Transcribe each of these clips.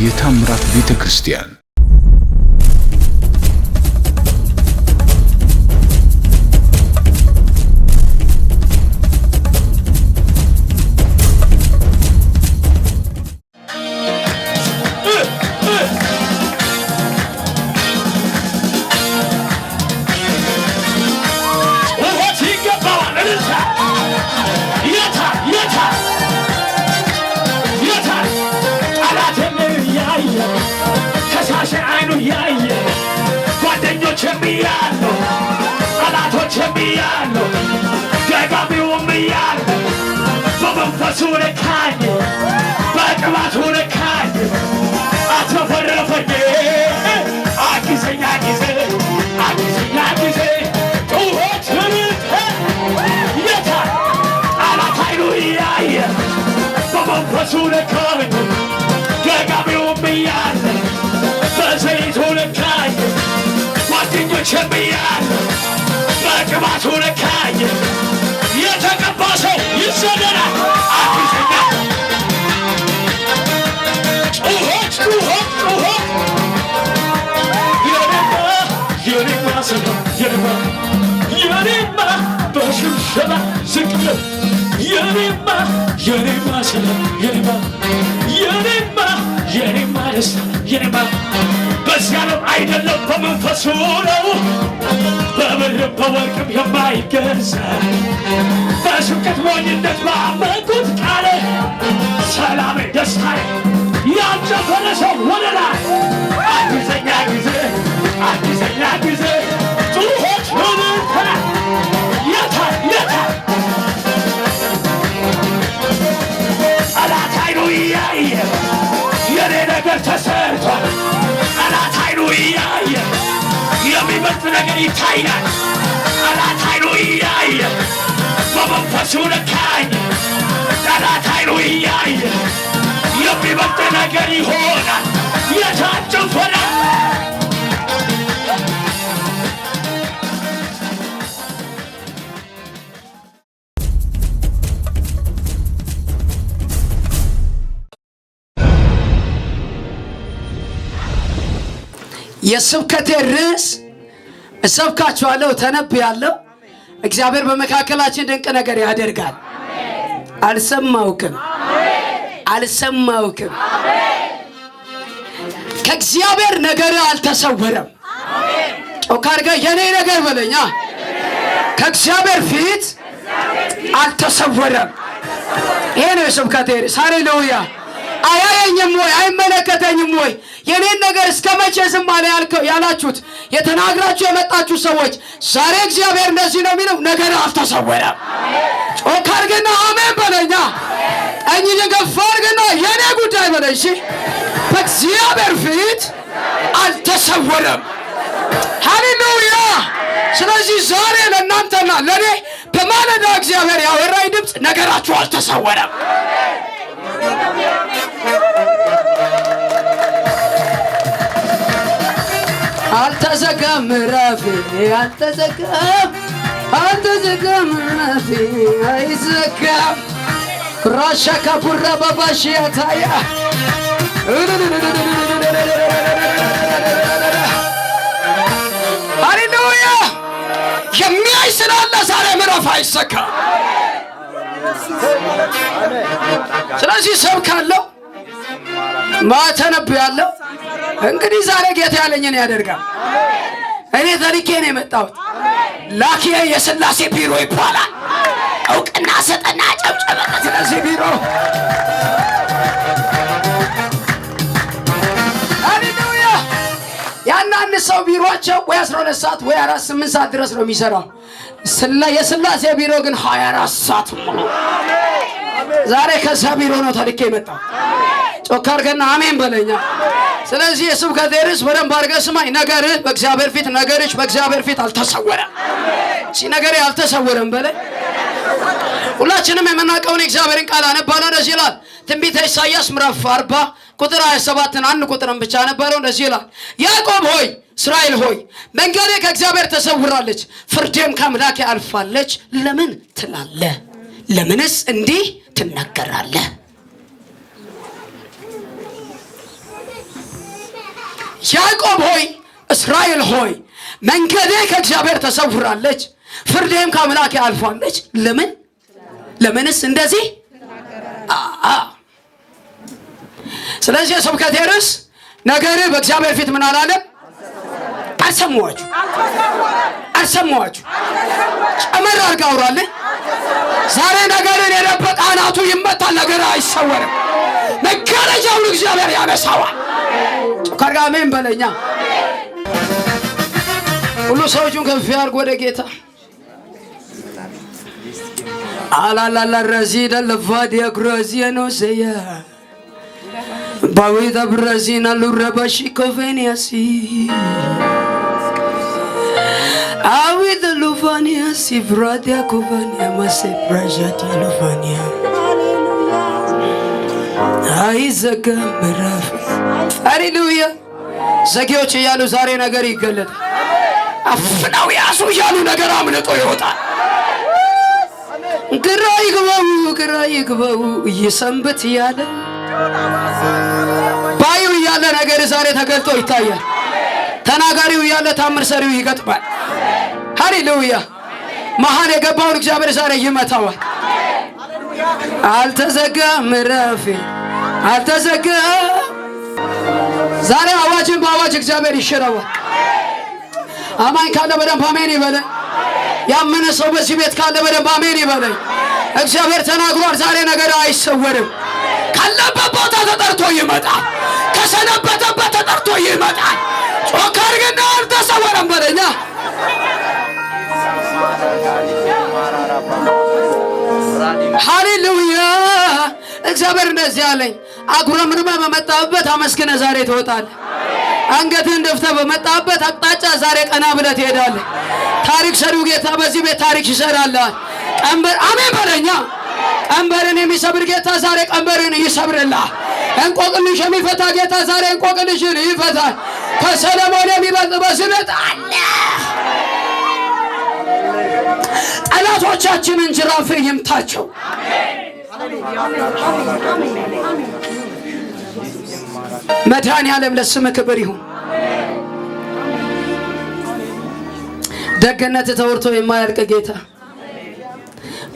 የታምራት ቤተክርስቲያን በዚያለም አይደለም በመንፈሱ ነው በብር በወርቅም የማይገዛ በስብከት ሞኝነት ባመንኩት ቃል ሰላሜ ደስታዬ ያልጨፈረ ሰው ወደ ላይ አዲሰኛ ጊዜ ጩኸት ምልክታ የታ ጠላት አይኑ እያየ የኔ ነገር ተሰርቷል ጠላት አይኑ እያየ የሚበልጥ ነገር ይታያል ጠላት አይኑ እያየ በመንፈሱ ነካኝ ጠላት አይኑ እያየ የሚበልጥ ነገር ይሆናል የታጨፈረ የስብከቴ ርዕስ እሰብካችኋለሁ ተነብያለሁ እግዚአብሔር በመካከላችን ድንቅ ነገር ያደርጋል አልሰማውክም ከእግዚአብሔር ነገር አልተሰወረም ጮክ አድርገህ የኔ ነገር በለኛ ከእግዚአብሔር ፊት አልተሰወረም ይሄ ነው የስብከቴ ርዕስ ሃሌሉያ አያየኝም ወይ አይመለከተኝም ወይ የኔን ነገር እስከመቼ ዝም አለ ያላችሁት የተናግራችሁ የመጣችሁ ሰዎች ዛሬ እግዚአብሔር እንደዚህ ነው የሚለው ነገር አልተሰወረም ጮክ አድርግና አሜን በለኛ ቀኝ ገፋ አድርግና የኔ ጉዳይ በለኝ እሺ በእግዚአብሔር ፊት አልተሰወረም ሃሌሉያ ስለዚህ ዛሬ ለእናንተና ለኔ በማለዳ እግዚአብሔር ያወራኝ ድምፅ ነገራችሁ አልተሰወረም አልተዘጋም ምዕራፌ አልተዘጋም ምዕራፌ አይዘጋም ራሻካ ቡራ ባባሺያ ታያ ሃሌሉያ የሚያይ ስላለ ዛሬ ምዕራፍ አይዘጋም ስለዚህ ሰብካለሁ ማተነብያለሁ እንግዲህ ዛሬ ጌታ ያለኝን ያደርጋል እኔ ተልኬ ነው የመጣሁት ላኪዬ የሥላሴ ቢሮ ይባላል እውቅና ሰጠና ጨብጨበ ስለዚህ ቢሮ ሃሌሉያ ያንዳንድ ሰው ቢሮአቸው ወይ 12 ሰዓት ወይ 8 ሰዓት ድረስ ነው የሚሰራው የሥላሴ ቢሮ ግን 24 ሰዓት ሙሉ ዛሬ ከዛ ቢሮ ነው ተልኬ የመጣሁት ጮክ አድርገና አሜን በለኛ ስለዚህ የስብከቴ ርዕስ በደንብ አድርገህ ስማኝ ነገርህ በእግዚአብሔር ፊት ነገርሽ በእግዚአብሔር ፊት አልተሰወረም እሺ ነገሬ አልተሰወረም በለኝ ሁላችንም የምናውቀውን የእግዚአብሔርን ቃል አነባለሁ እንደዚህ ይላል ትንቢተ ኢሳይያስ ምዕራፍ 40 ቁጥር 27 አንድ ቁጥርን ብቻ አነባለሁ እንደዚህ ይላል ያዕቆብ ሆይ እስራኤል ሆይ መንገዴ ከእግዚአብሔር ተሰውራለች ፍርዴም ከአምላኬ አልፋለች ለምን ትላለህ ለምንስ እንዲህ ትናገራለህ ያዕቆብ ሆይ እስራኤል ሆይ መንገዴ ከእግዚአብሔር ተሰውራለች፣ ፍርዴም ከአምላኬ አልፋለች። ለምንስ እንደዚህ? ስለዚህ የስብከቴ ርዕስ ነገርህ በእግዚአብሔር ፊት ምን አላለም? አልሰማኋችሁ። ጨመር አድርገህ አውራልኝ። ዛሬ ነገርን የደበቀ አናቱ ይመታል። ነገር አይሰወርም። መጋረጃውን እግዚአብሔር ያነሳዋል። ከርጋሜን በለኛ ሁሉ ሰዎቹን ከፍ ያርግ ወደ ጌታ አላላላ ረዚዳ ለፋዲያ ግራዚያ ነው ሰያ ባዊታ ብራዚና ሉረባሺ ኮቬኒያሲ አዊታ ሉፋኒያ ሲፍራዲያ ኮቫኒያ ማሴ ብራጃዲያ ሉፋኒያ አይዘጋ ምዕራፍ ሃሌሉያ። ዘጌዎች እያሉ ዛሬ ነገር ይገለጣል። አፍናው ያሱ እያሉ ነገር አምልጦ ይወጣል። ግራ ይግባው እየሰንበት እያለ ባዩ እያለ ነገር ዛሬ ተገልጦ ይታያል። ተናጋሪው እያለ ታምር ሰሪው ይገጥማል። ሃሌሉያ። መሃል የገባውን እግዚአብሔር ዛሬ ይመታዋል። አልተዘጋም ምዕራፌ አልተዘጋም። ዛሬ አዋጅን በአዋጅ እግዚአብሔር ይሽረዋል። አማኝ ካለ በደንብ አሜን ይበለኝ። ያመነ ሰው በዚህ ቤት ካለ በደንብ አሜን ይበለኝ። እግዚአብሔር ተናግሯል። ዛሬ ነገር አይሰወርም። ካለበት ቦታ ተጠርቶ ይመጣል። ከሰነበተበት ተጠርቶ ይመጣል። ጮክ አድርግና አልተሰወረም በለኛ። ሃሌሉያ። እግዚአብሔር እንደዚህ አለኝ፣ አጉረምርመህ በመጣበት አመስግነ ዛሬ ትወጣለህ። አንገትህን ደፍተህ በመጣበት አቅጣጫ ዛሬ ቀና ብለህ ትሄዳለህ። ታሪክ ሰሪው ጌታ በዚህ ቤት ታሪክ ይሰራልሃል። ቀንበር አሜን በለኛ። ቀንበርን የሚሰብር ጌታ ዛሬ ቀንበርን ይሰብርልሃል። እንቆቅልሽ የሚፈታ ጌታ ዛሬ እንቆቅልሽን ይፈታል። ከሰለሞን የሚበልጥ በዚህ ቤት አለ። ጠላቶቻችንን ጅራፍ ይምታቸው። መድኃኔዓለም ለስምህ ክብር ይሁን። ደግነት ተወርቶ የማያልቅ ጌታ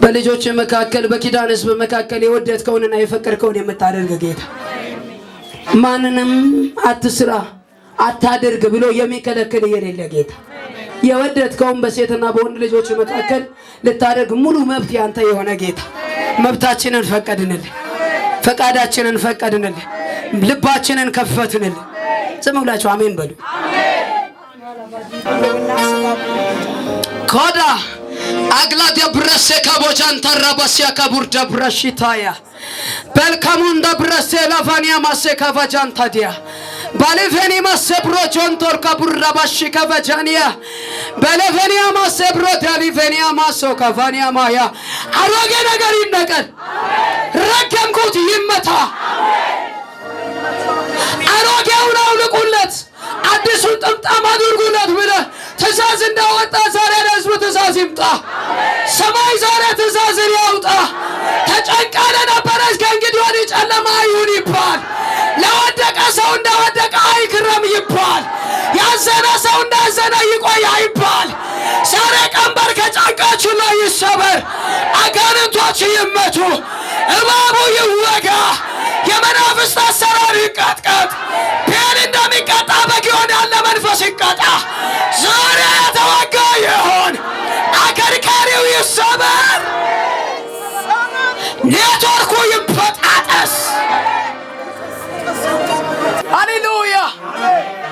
በልጆች መካከል በኪዳን ሕዝብ መካከል የወደድከውንና የፈቀድከውን የምታደርግ ጌታ ማንንም አትስራ አታድርግ ብሎ የሚከለክል የሌለ ጌታ የወደድከውን በሴትና በወንድ ልጆች መካከል ልታደርግ ሙሉ መብት ያንተ የሆነ ጌታ መብታችንን ፈቀድንልህ፣ ፈቃዳችንን ፈቀድንልህ፣ ልባችንን ከፈትንልህ። ዝም ብላችሁ አሜን በሉ። ኮዳ አግላድ ብረሴ ካቦጃን ተራባሲያ ካቡርዳ ብራሽታያ በልካሙንዳ ብረሴ ላፋኒያ ማሴ ካቫጃን ታዲያ ባለፈኒ ማሰብሮ ጆንቶር ካቡራ ባሽ ካቫጃኒያ ባለፈኒያ ማሰብሮ ታሊፈኒያ ማሶ ካቫኒያ ማያ አሮጌ ነገር ይነቀል፣ ረገምኩት ይመታ። አሮጌውን አውልቁለት፣ አዲሱን ጥምጣም አድርጉለት ብለህ ትእዛዝ እንዳወጣ ዛሬ ለሕዝቡ ትእዛዝ ይምጣ። ሰማይ ዛሬ ትእዛዝን ያውጣ። ተጨንቃለ ነበረች ከእንግዲህ ወዲህ ጨለማ ይሁን ይባል። ለወደቀ ሰው እንደወደቀ አይክረም ይባል። ያዘነ ሰው እንዳዘነ ይቆይ አይባል። ዛሬ ቀንበር ከጫንቃችሁ ላይ ይሰበር። አጋንንቶች ይመቱ። እባቡ ይወጋ። የመናፍስት አሰራር ይቀጥቀጥ። ቤል እንደሚቀጣ በጊዮን ያለ መንፈስ ይቀጣ። ዛሬ የተዋጋ ይሆን። አከርካሪው ይሰበር። ኔትወርኩ ይበጣጠስ። ሃሌሉያ።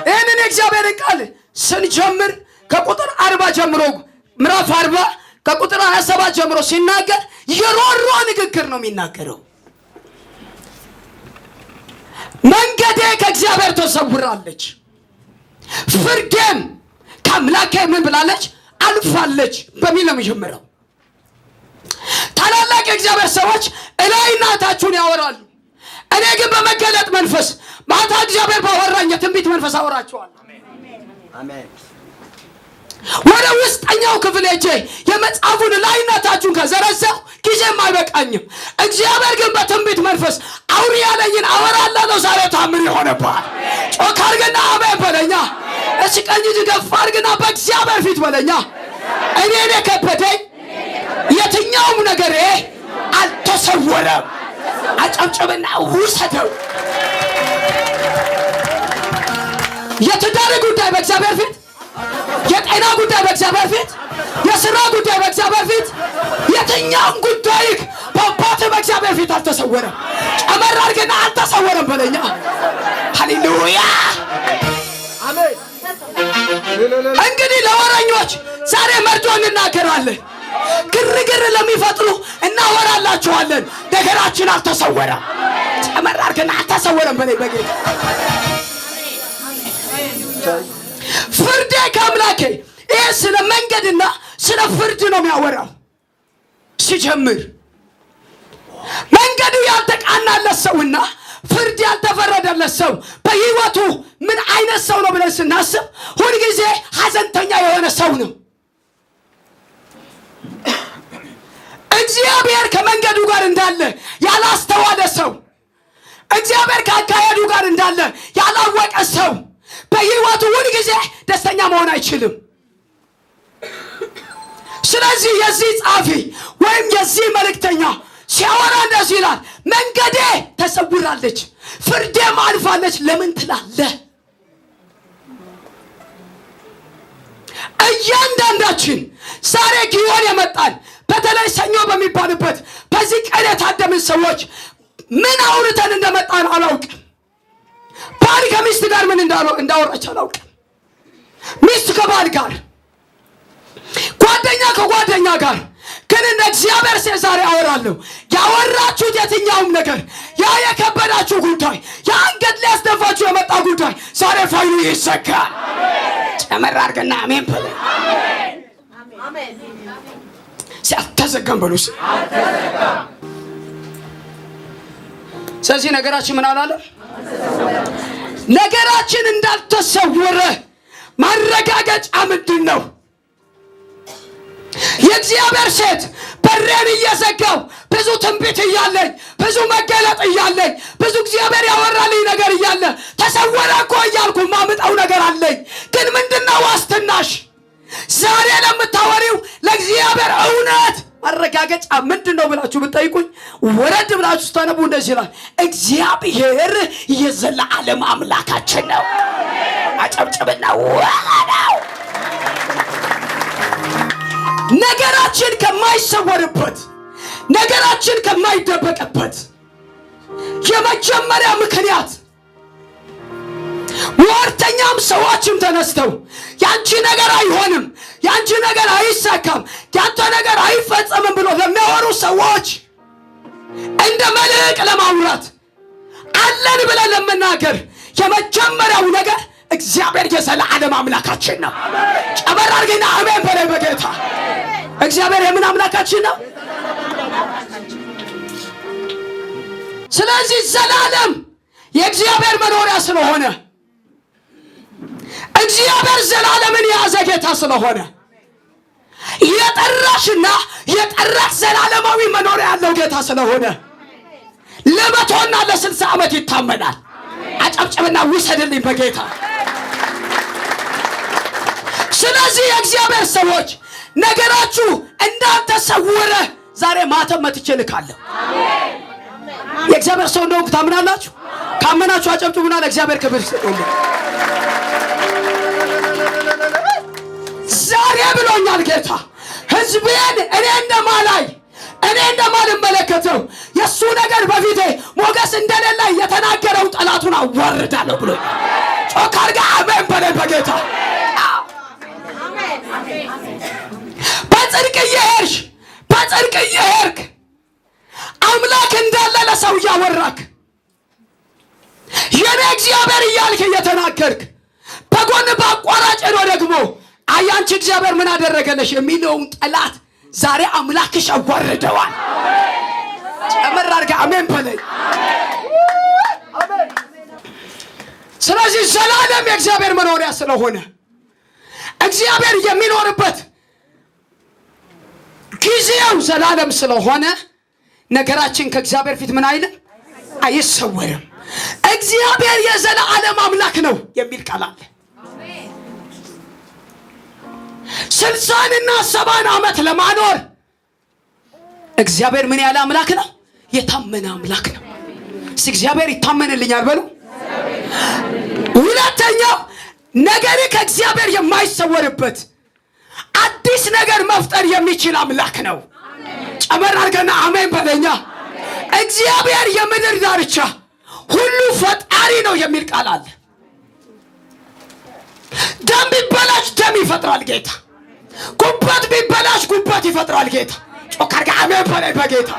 ይህንን የእግዚአብሔርን ቃል ስንጀምር ከቁጥር 40 ጀምሮ ምዕራፍ 40 ከቁጥር 27 ጀምሮ ሲናገር የሮሮ ንግግር ነው የሚናገረው። መንገዴ ከእግዚአብሔር ተሰውራለች፣ ፍርዴም ከአምላኬ ምን ብላለች? አልፋለች በሚል ነው የሚጀምረው። ታላላቅ የእግዚአብሔር ሰዎች እላይና ታቹን ያወራሉ። እኔ ግን በመገለጥ መንፈስ ማታ እግዚአብሔር ባወራኝ የትንቢት መንፈስ አወራቸዋለሁ። ወደ ውስጠኛው ክፍል ሄጄ የመጽሐፉን ላይነታችሁን ከዘረዘው ጊዜም አይበቃኝም። እግዚአብሔር ግን በትንቢት መንፈስ አውሪ ያለኝን አወራለሁ። ዛሬ ታምር ይሆንብሃል። ጮክ አድርግና አሜን በለኛ። እሺ ቀኝ እጅ ገፋ አድርግና በእግዚአብሔር ፊት በለኛ። እኔን የከበደኝ የትኛውም ነገሬ አልተሰወረም። አጨብጭብና ውሰደው። የትዳር ጉዳይ በእግዚአብሔር ፊት፣ የጤና ጉዳይ በእግዚአብሔር ፊት፣ የሥራ ጉዳይ በእግዚአብሔር ፊት፣ የትኛውም ጉዳይ በአባት በእግዚአብሔር ፊት አልተሰወረም። ጨመር አድርግና አልተሰወረም በለኛ። ሃሌሉያ አሜን። እንግዲህ ለወረኞች ዛሬ መርዶ እንናገራለን። ግርግር ለሚፈጥሩ እናወራላችኋለን። ነገራችን አልተሰወረም። ጨመር አድርግና አልተሰወረም በለኝ በጌታ። ፍርዴ ከአምላኬ። ይሄ ስለ መንገድና ስለ ፍርድ ነው የሚያወራው። ሲጀምር መንገዱ ያልተቃናለት ሰውና ፍርድ ያልተፈረደለት ሰው በሕይወቱ ምን አይነት ሰው ነው ብለን ስናስብ ሁልጊዜ ሐዘንተኛ የሆነ ሰው ነው። እግዚአብሔር ከመንገዱ ጋር እንዳለ ያላስተዋለ ሰው፣ እግዚአብሔር ከአካሄዱ ጋር እንዳለ ያላወቀ ሰው በሕይወቱ ሁልጊዜ ደስተኛ መሆን አይችልም። ስለዚህ የዚህ ጻፊ ወይም የዚህ መልእክተኛ ሲያወራ እንደዚህ ይላል፣ መንገዴ ተሰውራለች፣ ፍርዴም አልፋለች ለምን ትላለህ? እያንዳንዳችን ዛሬ ጊዮን የመጣን በተለይ ሰኞ በሚባልበት በዚህ ቀን የታደምን ሰዎች ምን አውርተን እንደመጣን አላውቅም። ባል ከሚስት ጋር ምን እንዳወራች አላውቅም። ሚስት ከባል ጋር፣ ጓደኛ ከጓደኛ ጋር። ግን እንደ እግዚአብሔር ሴት ዛሬ አወራለሁ። ያወራችሁት የትኛውም ነገር፣ ያ የከበዳችሁ ጉዳይ፣ ያ አንገት ሊያስደፋችሁ የመጣ ጉዳይ ዛሬ ፋይሉ ይዘጋል። ጨመር አድርገና አሜን በሉ። አልተዘጋም በሉ። ስለዚህ ነገራችን ምን አላለም? ነገራችን እንዳልተሰወረ ማረጋገጫ ምንድን ነው? የእግዚአብሔር ሴት በሬን እየዘጋው ብዙ ትንቢት እያለኝ፣ ብዙ መገለጥ እያለኝ፣ ብዙ እግዚአብሔር ያወራልኝ ነገር እያለ ተሰወረ እኮ እያልኩ ማምጣው ነገር አለኝ። ግን ምንድነው ዋስትናሽ? ዛሬ ለምታወሪው ለእግዚአብሔር እውነት ማረጋገጫ ምንድን ነው ብላችሁ ብትጠይቁኝ ወረድ ብላችሁ ስታነቡ እንደዚህ ይላል፣ እግዚአብሔር የዘላለም አምላካችን ነው። አጨብጭብና ዋው! ነገራችን ከማይሰወርበት፣ ነገራችን ከማይደበቅበት የመጀመሪያ ምክንያት ሟርተኛም ሰዎችም ተነስተው ያንቺ ነገር አይሆንም፣ ያንቺ ነገር አይሳካም፣ ያንተ ነገር አይፈጸምም ብሎ ለሚያወሩ ሰዎች እንደ መልህቅ ለማውራት አለን ብለን ለመናገር የመጀመሪያው ነገር እግዚአብሔር የዘላለም አምላካችን ነው። ጨመር አድርገና አሜን በላይ በጌታ። እግዚአብሔር የምን አምላካችን ነው? ስለዚህ ዘላለም የእግዚአብሔር መኖሪያ ስለሆነ፣ እግዚአብሔር ዘላለምን የያዘ ጌታ ስለሆነ የጠራሽና የጠራሽ ዘላለማዊ መኖሪያ ያለው ጌታ ስለሆነ ለመቶና ለ60 ዓመት ይታመናል። አጨብጭብና ውሰድልኝ በጌታ። ስለዚህ የእግዚአብሔር ሰዎች ነገራችሁ እንዳልተሰወረ ዛሬ ማተም መትቼ ልካለሁ። የእግዚአብሔር ሰው እንደሆንኩ ታምናላችሁ? ካመናችሁ አጨብጭቡና ለእግዚአብሔር ክብር ስጡልኝ። ዛሬ ብሎኛል ጌታ ሕዝቤን እኔ እንደማልመለከተው የእሱ ነገር በፊቴ ሞገስ እንደሌለ የተናገረው ጠላቱን አዋርዳለሁ ብሎ ጮክ አድርጋ አሜን በለኝ በጌታ። በጽድቅ እየሄድክ አምላክ እንዳለ ለሰው እያወራክ የኔ እግዚአብሔር እያልክ እየተናገርክ በጎን በአቋራጭ ነው ደግሞ አያንቺ እግዚአብሔር ምን አደረገለሽ የሚለውን ጠላት ዛሬ አምላክሽ አዋርደዋል። ጨመር አድርጋ አሜን በለኝ። ስለዚህ ዘላለም የእግዚአብሔር መኖሪያ ስለሆነ እግዚአብሔር የሚኖርበት ጊዜው ዘላለም ስለሆነ ነገራችን ከእግዚአብሔር ፊት ምን አይልም፣ አይሰወርም። እግዚአብሔር የዘላለም አምላክ ነው የሚል ቃል አለ። 60 እና 70 ዓመት ለማኖር እግዚአብሔር ምን ያለ አምላክ ነው? የታመነ አምላክ ነው። እግዚአብሔር ይታመንልኛል በሉ። ሁለተኛው ነገር ከእግዚአብሔር የማይሰወርበት አዲስ ነገር መፍጠር የሚችል አምላክ ነው። ጨመር አድርገና አሜን በለኛ። እግዚአብሔር የምድር ዳርቻ ሁሉ ፈጣሪ ነው የሚል ቃል አለ። ደም ቢበላሽ ደም ይፈጥራል ጌታ። ጉበት ቢበላሽ ጉበት ይፈጥራል ጌታ። ጮካርጋ አሜን በለኝ በጌታ።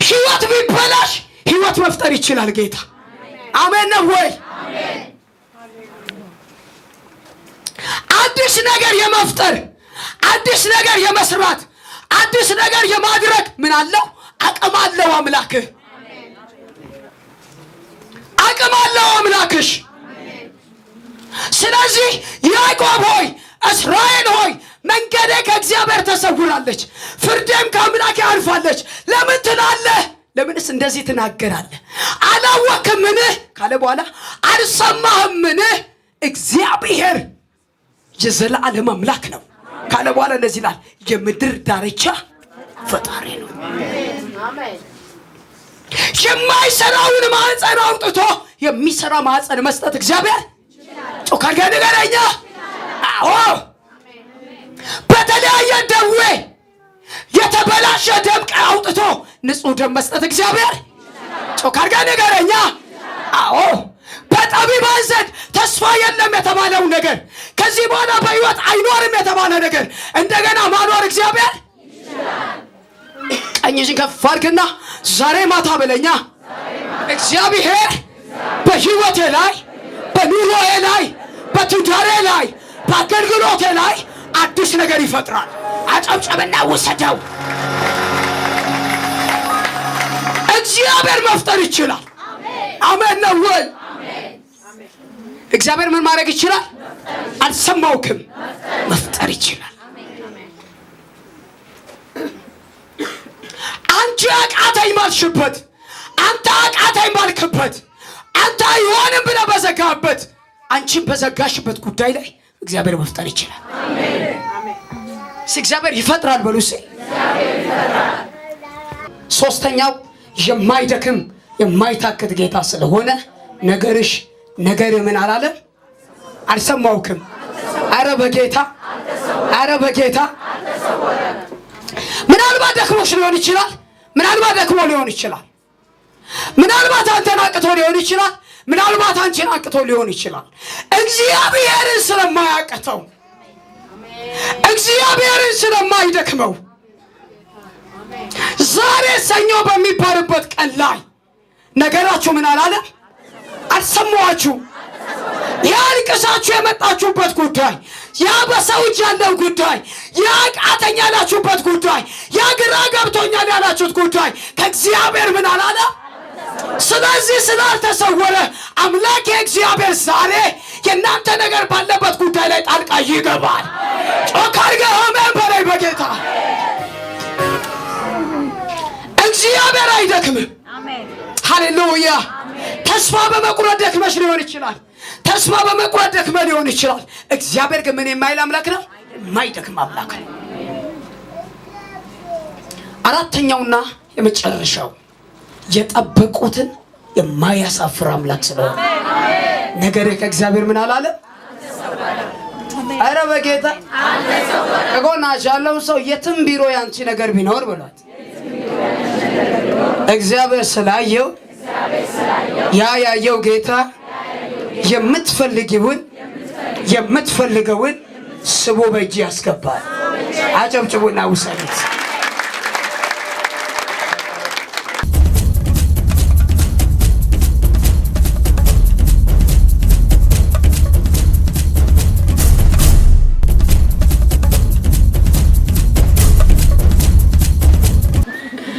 ህይወት ቢበላሽ ህይወት መፍጠር ይችላል ጌታ። አሜን ነው ወይ? አዲስ ነገር የመፍጠር አዲስ ነገር የመስራት አዲስ ነገር የማድረግ ምን አለው? አቅም አለው አምላክህ። አቅም አለው አምላክሽ። ስለዚህ ያዕቆብ ሆይ እስራኤል ሆይ መንገዴ ከእግዚአብሔር ተሰውራለች፣ ፍርዴም ከአምላኬ አልፋለች ለምን ትላለህ? ለምንስ እንደዚህ ትናገራለህ? አላወቅምን ካለ በኋላ አልሰማህምን? እግዚአብሔር የዘላለም አምላክ ነው ካለ በኋላ እንደዚህ ይላል፣ የምድር ዳርቻ ፈጣሪ ነው። የማይሰራውን ማህፀን አውጥቶ የሚሰራ ማህፀን መስጠት እግዚአብሔር ጮካርጋ ንገረኛ። አዎ በተለያየ ደዌ የተበላሸ ደም አውጥቶ ንጹህ ደም መስጠት እግዚአብሔር ጮካርጋ ንገረኛ። አዎ በጠቢባን ዘንድ ተስፋ የለም የተባለው ነገር ከዚህ በኋላ በሕይወት አይኖርም የተባለ ነገር እንደገና ማኖር እግዚአብሔር ይችላል። ቀኝሽን ከፍ አድርግና ዛሬ ማታ በለኛ። እግዚአብሔር በሕይወቴ ላይ በኑሮዬ ላይ በትዳሬ ላይ በአገልግሎቴ ላይ አዲስ ነገር ይፈጥራል። አጨብጨብና ውሰደው። እግዚአብሔር መፍጠር ይችላል። አሜን ነው ወይ? እግዚአብሔር ምን ማድረግ ይችላል? አልሰማውክም? መፍጠር ይችላል። አንቺ አቃተኝ ባልሽበት፣ አንተ አቃተኝ ባልክበት፣ አንተ አይሆንም ብለህ በዘጋበት፣ አንቺን በዘጋሽበት ጉዳይ ላይ እግዚአብሔር መፍጠር ይችላል። እግዚአብሔር ይፈጥራል በሉ። ሶስተኛው የማይደክም የማይታክት ጌታ ስለሆነ ነገርሽ ነገር ምን አላለም? አልሰማውክም? አረ በጌታ አረ በጌታ። ምናልባት ደክሞሽ ሊሆን ይችላል። ምናልባት ደክሞ ሊሆን ይችላል። ምናልባት አንተን አቅቶ ሊሆን ይችላል። ምናልባት አንቺን አቅቶ ሊሆን ይችላል። እግዚአብሔርን ስለማያቅተው እግዚአብሔርን ስለማይደክመው ዛሬ ሰኞ በሚባልበት ቀን ላይ ነገራችሁ ምን አላለም? አልሰማችሁ? ያልቅሳችሁ የመጣችሁበት ጉዳይ፣ ያ በሰው እጅ ያለው ጉዳይ፣ ያ ቃተኛ ያላችሁበት ጉዳይ፣ ያ ግራ ገብቶኛል ያላችሁት ጉዳይ ከእግዚአብሔር ምን አላለ? ስለዚህ ስላልተሰወረ አምላክ እግዚአብሔር ዛሬ የእናንተ ነገር ባለበት ጉዳይ ላይ ጣልቃ ይገባል። ጮካርገ አሜን በላይ በጌታ። እግዚአብሔር አይደክምም። ሃሌሉያ። ተስፋ በመቁረጥ ደክመሽ ሊሆን ይችላል። ተስፋ በመቁረጥ ደክመ ሊሆን ይችላል። እግዚአብሔር ግን ምን የማይል አምላክ ነው? የማይደክም አምላክ ነው። አራተኛውና የመጨረሻው የጠበቁትን የማያሳፍር አምላክ ስለሆነ ነገር ከእግዚአብሔር ምን አላለ? አረ በጌታ ከጎናችሁ ያለው ሰው የትም ቢሮ ያንቺ ነገር ቢኖር ብሏት እግዚአብሔር ስላየው ያየው ጌታ የምትፈልገውን ስቦ በእጅ ያስገባል። አጨብጭቡና ውሰዱት።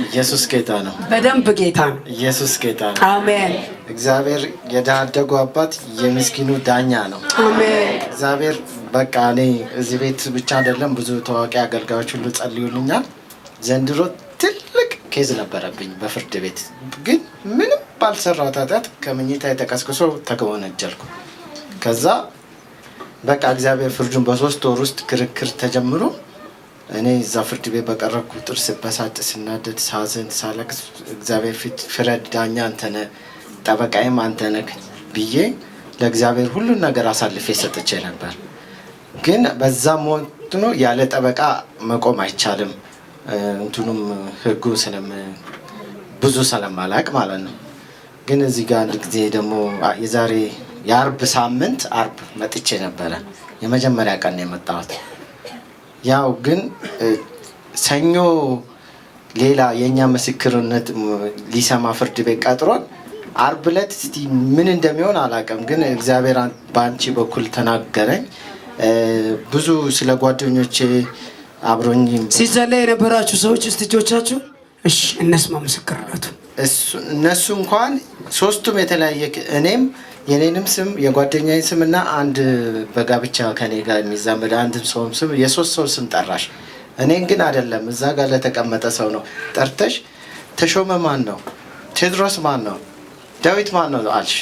ኢየሱስ ጌታ ነው። በደንብ ጌታ ነው። ኢየሱስ ጌታ ነው። አሜን። እግዚአብሔር የዳደጉ አባት የምስኪኑ ዳኛ ነው። አሜን። እግዚአብሔር በቃ እኔ እዚህ ቤት ብቻ አይደለም ብዙ ታዋቂ አገልጋዮች ሁሉ ጸልዩልኛል። ዘንድሮ ትልቅ ኬዝ ነበረብኝ በፍርድ ቤት ግን ምንም ባልሰራው ኃጢአት ከመኝታ የተቀስቅሶ ተወነጀልኩ። ከዛ በቃ እግዚአብሔር ፍርዱን በ3 ወር ውስጥ ክርክር ተጀምሮ እኔ እዛ ፍርድ ቤት በቀረብኩ ቁጥር ስበሳጭ፣ ስናደድ፣ ሳዝን፣ ሳለቅስ እግዚአብሔር ፊት ፍረድ ዳኛ አንተነ ጠበቃይም አንተነህ ብዬ ለእግዚአብሔር ሁሉን ነገር አሳልፌ ሰጥቼ ነበር። ግን በዛም ወቅት ነው ያለ ጠበቃ መቆም አይቻልም። እንትኑም ህጉ ብዙ ስለማላቅ ማለት ነው። ግን እዚህ ጋር አንድ ጊዜ ደግሞ የዛሬ የአርብ ሳምንት አርብ መጥቼ ነበረ። የመጀመሪያ ቀን ነው የመጣሁት። ያው ግን ሰኞ ሌላ የኛ ምስክርነት ሊሰማ ፍርድ ቤት ቀጥሮን አርብ ዕለት እስቲ ምን እንደሚሆን አላውቅም። ግን እግዚአብሔር በአንቺ በኩል ተናገረኝ። ብዙ ስለ ጓደኞቼ አብሮኝ ሲጸለይ የነበራችሁ ሰዎች እስቲ እጆቻችሁ እሺ እነስማ ምስክርነቱ። እነሱ እንኳን ሶስቱም የተለያየ እኔም የኔንም ስም የጓደኛዬን ስምና አንድ በጋብቻ ከኔ ጋር የሚዛመድ አንድ ሰውም ስም የሶስት ሰው ስም ጠራሽ። እኔን ግን አይደለም እዛ ጋር ለተቀመጠ ሰው ነው ጠርተሽ ተሾመ ማን ነው? ቴድሮስ ማን ነው? ዳዊት ማን ነው አልሽ።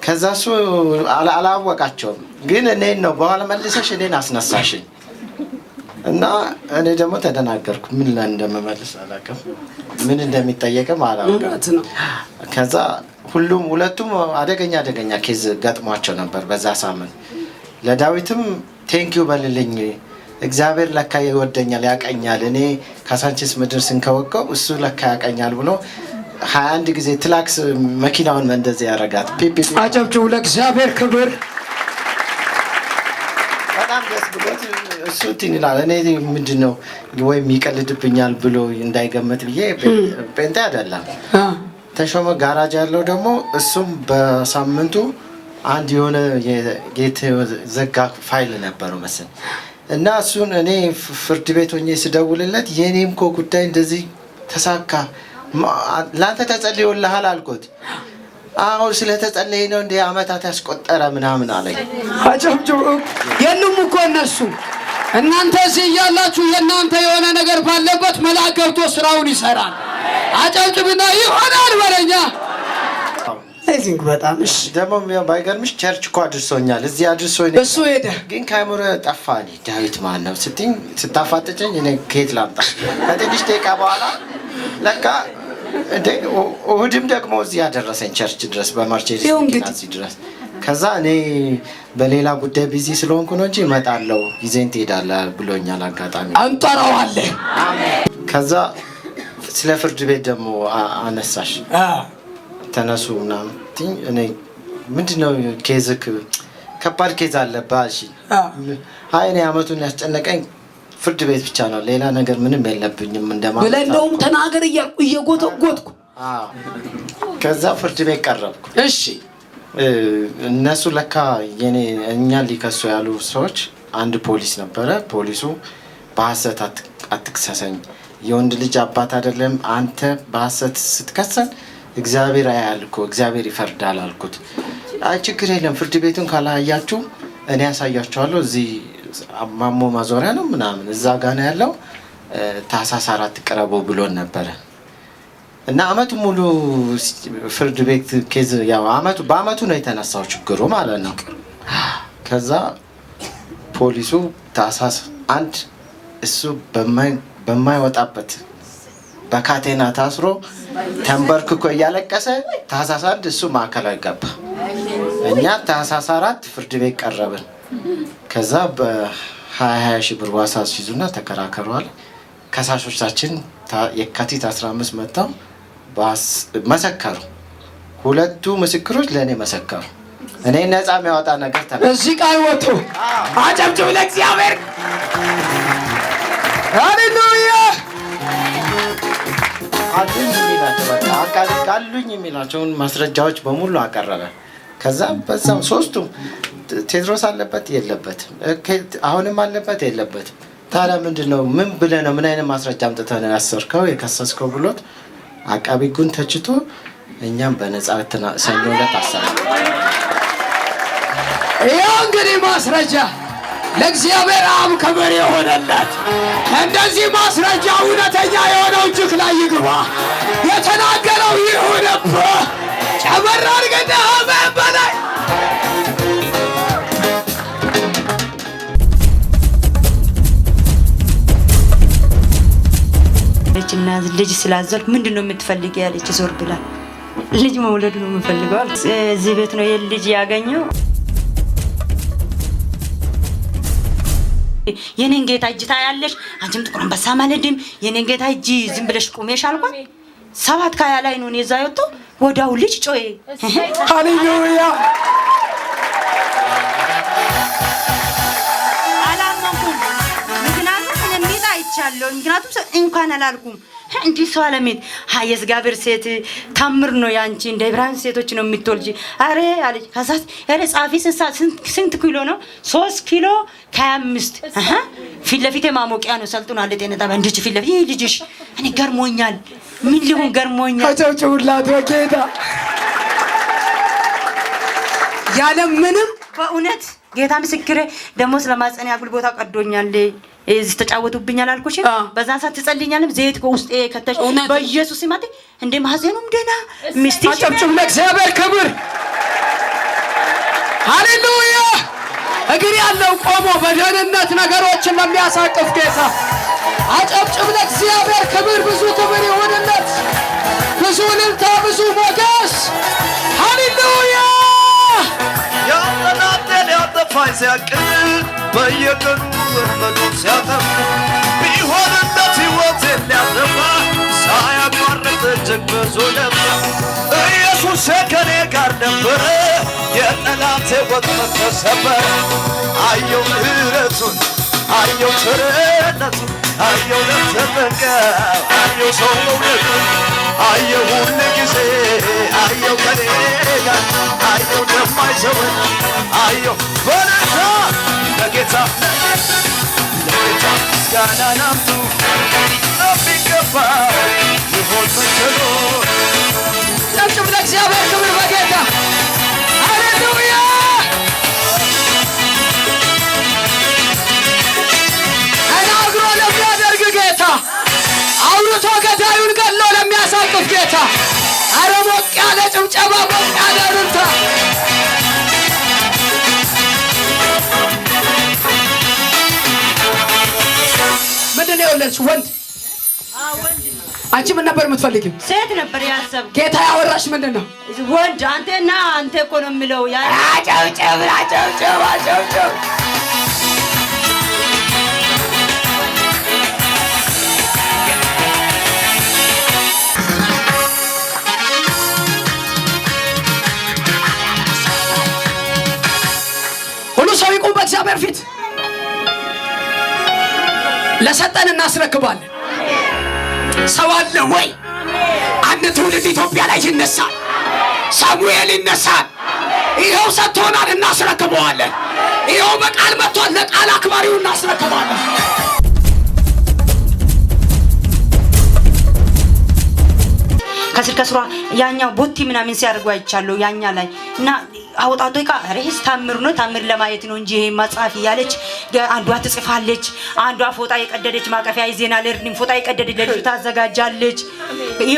ከዛ እሱ አላወቃቸውም። ግን እኔን ነው በኋላ መልሰሽ እኔን አስነሳሽኝ እና እኔ ደግሞ ተደናገርኩ። ምን ላይ እንደምመልስ አላውቅም። ምን እንደሚጠየቅም አላውቅም። ከዛ ሁለቱም አደገኛ ኬዝ ገጥሟቸው ነበር በዛ ሳምንት። ለዳዊትም ቴንኪው በልልኝ እግዚአብሔር ለካ ይወደኛል ያቀኛል፣ እኔ ካሳንቺስ ምድር ስንከወቀው እሱ ለካ ያቀኛል ብሎ 21 ጊዜ ትላክስ መኪናውን እንደዚህ ያረጋት። አጨብጭቡ ለእግዚአብሔር ክብር። በጣም ደስ ብሎት እሱ ትንላል። እኔ ምንድነው ወይም ይቀልድብኛል ብሎ እንዳይገመት ብዬ ጴንጤ አይደለም። ተሾመ ጋራጅ ያለው ደግሞ እሱም በሳምንቱ አንድ የሆነ የተዘጋ ፋይል ነበረው መሰል እና እሱን እኔ ፍርድ ቤት ሆኜ ስደውልለት የኔም እኮ ጉዳይ እንደዚህ ተሳካ ላንተ ተጸልዮልሃል አልኩት። አሁን ስለተጸለየ ነው እንደ አመታት ያስቆጠረ ምናምን አለኝ። አጨብጭቡ። የሉም እኮ እነሱ እናንተ እዚህ ያላችሁ የእናንተ የሆነ ነገር ባለበት መልአክ ገብቶ ስራውን ይሰራል። አጨብጭብና ይሆናል በለኛ። እዚህ በጣም እሺ። ደግሞ ባይገርምሽ ቸርች እኮ አድርሶኛል። እዚህ አድርሶኝ እሱ ሄደ። ግን ካይሙረ ጠፋኝ። ዳዊት ማን ነው ስትኝ ስታፋጥጨኝ እኔ ከየት ላምጣ? ከትንሽ ደቂቃ በኋላ ለካ እሑድም ደግሞ እዚህ ያደረሰኝ ቸርች ድረስ በማርቼስ ድረስ። ከዛ እኔ በሌላ ጉዳይ ቢዚ ስለሆንኩ ነው እንጂ እመጣለሁ ጊዜን ትሄዳለህ ብሎኛል። አጋጣሚ አንጠራዋለህ። ከዛ ስለ ፍርድ ቤት ደግሞ አነሳሽ ተነሱ ምናምን እኔ ምንድነው ኬዝክ ከባድ ኬዝ አለብህ። እሺ አይ እኔ አመቱን ያስጨነቀኝ ፍርድ ቤት ብቻ ነው ሌላ ነገር ምንም የለብኝም እንደማለት ብለለውም ተናገር እየጎተጎትኩ ከዛ ፍርድ ቤት ቀረብኩ። እሺ እነሱ ለካ እኛን ሊከሱ ያሉ ሰዎች አንድ ፖሊስ ነበረ። ፖሊሱ በሐሰት አትክሰሰኝ፣ የወንድ ልጅ አባት አይደለም አንተ በሐሰት ስትከሰን እግዚአብሔር ያያል እኮ እግዚአብሔር ይፈርዳል አልኩት። አይ ችግር የለም ፍርድ ቤቱን ካላያችሁ እኔ ያሳያችኋለሁ፣ እዚህ ማሞ ማዞሪያ ነው ምናምን እዛ ጋር ነው ያለው፣ ታህሳስ 4 ቀረቦ ብሎን ነበረ። እና አመቱ ሙሉ ፍርድ ቤት ኬዝ ያው በአመቱ ነው የተነሳው ችግሩ ማለት ነው። ከዛ ፖሊሱ ታህሳስ 1 እሱ በማይወጣበት በካቴና ታስሮ ተንበርክኮ እያለቀሰ ታህሳስ 1 እሱ ማዕከላዊ ገባ። እኛ ታህሳስ 4 ፍርድ ቤት ቀረብን። ከዛ በ20 ሺህ ብር ዋስ አስይዙና ተከራከሯል። ከሳሾቻችን የካቲት 15 መጣው መሰከሩ። ሁለቱ ምስክሮች ለእኔ መሰከሩ። እኔ ነፃ የሚያወጣ ነገር እዚህ ቃል ወጥቶ አጨብጭቡ ለእግዚአብሔር። ሃሌሉያ። አሉኝ የሚላቸውን ማስረጃዎች በሙሉ አቀረበ። ከዛ በዛም ሶስቱም ቴድሮስ አለበት የለበትም፣ አሁንም አለበት የለበትም። ታዲያ ምንድነው ምን ብለህ ነው ምን አይነት ማስረጃ አምጥተህ ነው ያሰርከው የከሰስከው ብሎት አቃቢ ጉን ተችቶ እኛም በነፃ ሰኞ ዕለት አሰራ። ይኸው እንግዲህ ማስረጃ ለእግዚአብሔር አብ ክብር የሆነለት እንደዚህ ማስረጃ እውነተኛ የሆነው እጅግ ላይ ይግባ። የተናገረው ይሁንብህ። ጨመር አድርገህ አሜን በላይ ልጅና ልጅ ስላዘልኩ ምንድነው የምትፈልጊ ያለች ዞር ብላ ልጅ መውለድ ነው የምፈልገው። እዚህ ቤት ነው የልጅ ያገኘው። የኔን ጌታ እጅ ታያለሽ አንቺም ጥቁር አንበሳ ማለድም የኔን ጌታ እጅ ዝም ብለሽ ቆሜሽ አልኳት። 7 ከሀያ ላይ ነው የዛ የወጣው ወዳው ልጅ ጮዬ። ሃሌሉያ አላመንኩም። ምክንያቱም እኔ አይቻለሁ። ምክንያቱም እንኳን አላልኩም እንዲህ ሰው አለሜት የእግዚአብሔር ሴት ታምር ነው ያንቺ እንደ ብርሃን ሴቶች ነው የምትወልጂ። አሬ አለች። ከዛት ያለ ጻፊ ስንት ኪሎ ነው? 3 ኪሎ ከ25 ፊት ለፊት ማሞቂያ ነው ሰልጥኗል። ጤና ጣቢያ እንድች ፊት ለፊት ይህ ልጅሽ እኔ ገርሞኛል። ምን ሊሆን ገርሞኛል። አጨብጭቡላት በጌታ ያለ ምንም በእውነት ጌታ ምስክሬ። ደግሞ ስለማጸን ያጉል ቦታ ቀዶኛል። እዚህ ተጫወቱብኛል አልኩሽ። በዛን ሰዓት ትጸልይኛለህ ዘይት ከውስጤ ከተሽ በኢየሱስ ሲማት እንደ ማህዘኑም ደና ሚስቲ አጨብጭቡ ለእግዚአብሔር ክብር። ሃሌሉያ እግር ያለው ቆሞ በደህንነት ነገሮችን ለሚያሳቅፍ ጌታ አጨብጭቡ ለእግዚአብሔር ክብር። ብዙ ክብር ይሁንለት። ብዙ ልልታ፣ ብዙ ሞገስ። ሃሌሉያ ያጠናቴን ያጠፋኝ ሲያቅድ በየቀኑ ወጥመዱ ሲያጠፋ ቢሆንለት ሕይወቴን ሊያጠፋ ሳያቋርጥ እጅግ ብዙ ነበር። ኢየሱስ ከኔ ጋር ነበረ፣ የጠላቴ ወጥመድ ተሰበረ። አየው ምሕረቱን፣ አየው ቸርነቱን፣ አየው ለተጠንቀው፣ አየው ሰው መውደዱን፣ አየው ሁል ጊዜ፣ አየው ከኔ ጋር፣ አየው እንደማይተወን፣ አየው በረታ ለጌታ ለጌታ ምስጋናን አምጡ ለሚገባው ይሆን ምትሉ ጨብጭቡ ለእግዚአብሔር ክብር በጌታ ሃሌሉያ። ተናግሮ ለሚያደርግ ጌታ፣ አውርቶ ገዳዩን ገሎ ለሚያሳቅፍ ጌታ ኧረ ሞቅ ያለ ጭብጨባ፣ ሞቅ ያለ እልልታ። ምንድን ነው የወለድሽው? ወንድ? አንቺ ምን ነበር የምትፈልጊው? ሴት ነበር ያሰብ። ጌታ ያወራሽ ምንድን ነው? ወንድ አንተና አንተ እኮ ነው የሚለው። ያ አጨብጭብ አጨብጭብ አጨብጭብ። ሁሉ ሰው ይቁም በእግዚአብሔር ፊት። ለሰጠን እናስረክባለን። ሰው አለ ወይ? አንድ ትውልድ ኢትዮጵያ ላይ ይነሳል። ሳሙኤል ይነሳል። ይኸው ሰጥቶናል፣ እናስረክበዋለን። ይኸው በቃል መጥቷል፣ ለቃል አክባሪው እናስረክባለን። ከስር ከስሯ ያኛው ቦቲ ምናምን ሲያደርጉ አይቻለሁ ያኛ ላይ እና አውጣቶ ይቃ ሬስ ታምር ነው ታምር ለማየት ነው እንጂ ይሄ መጽሐፍ እያለች አንዷ ትጽፋለች፣ አንዷ ፎጣ የቀደደች ማቀፊያ ይዜና ለርድን ፎጣ የቀደደች ለልጅ ታዘጋጃለች። ይሄ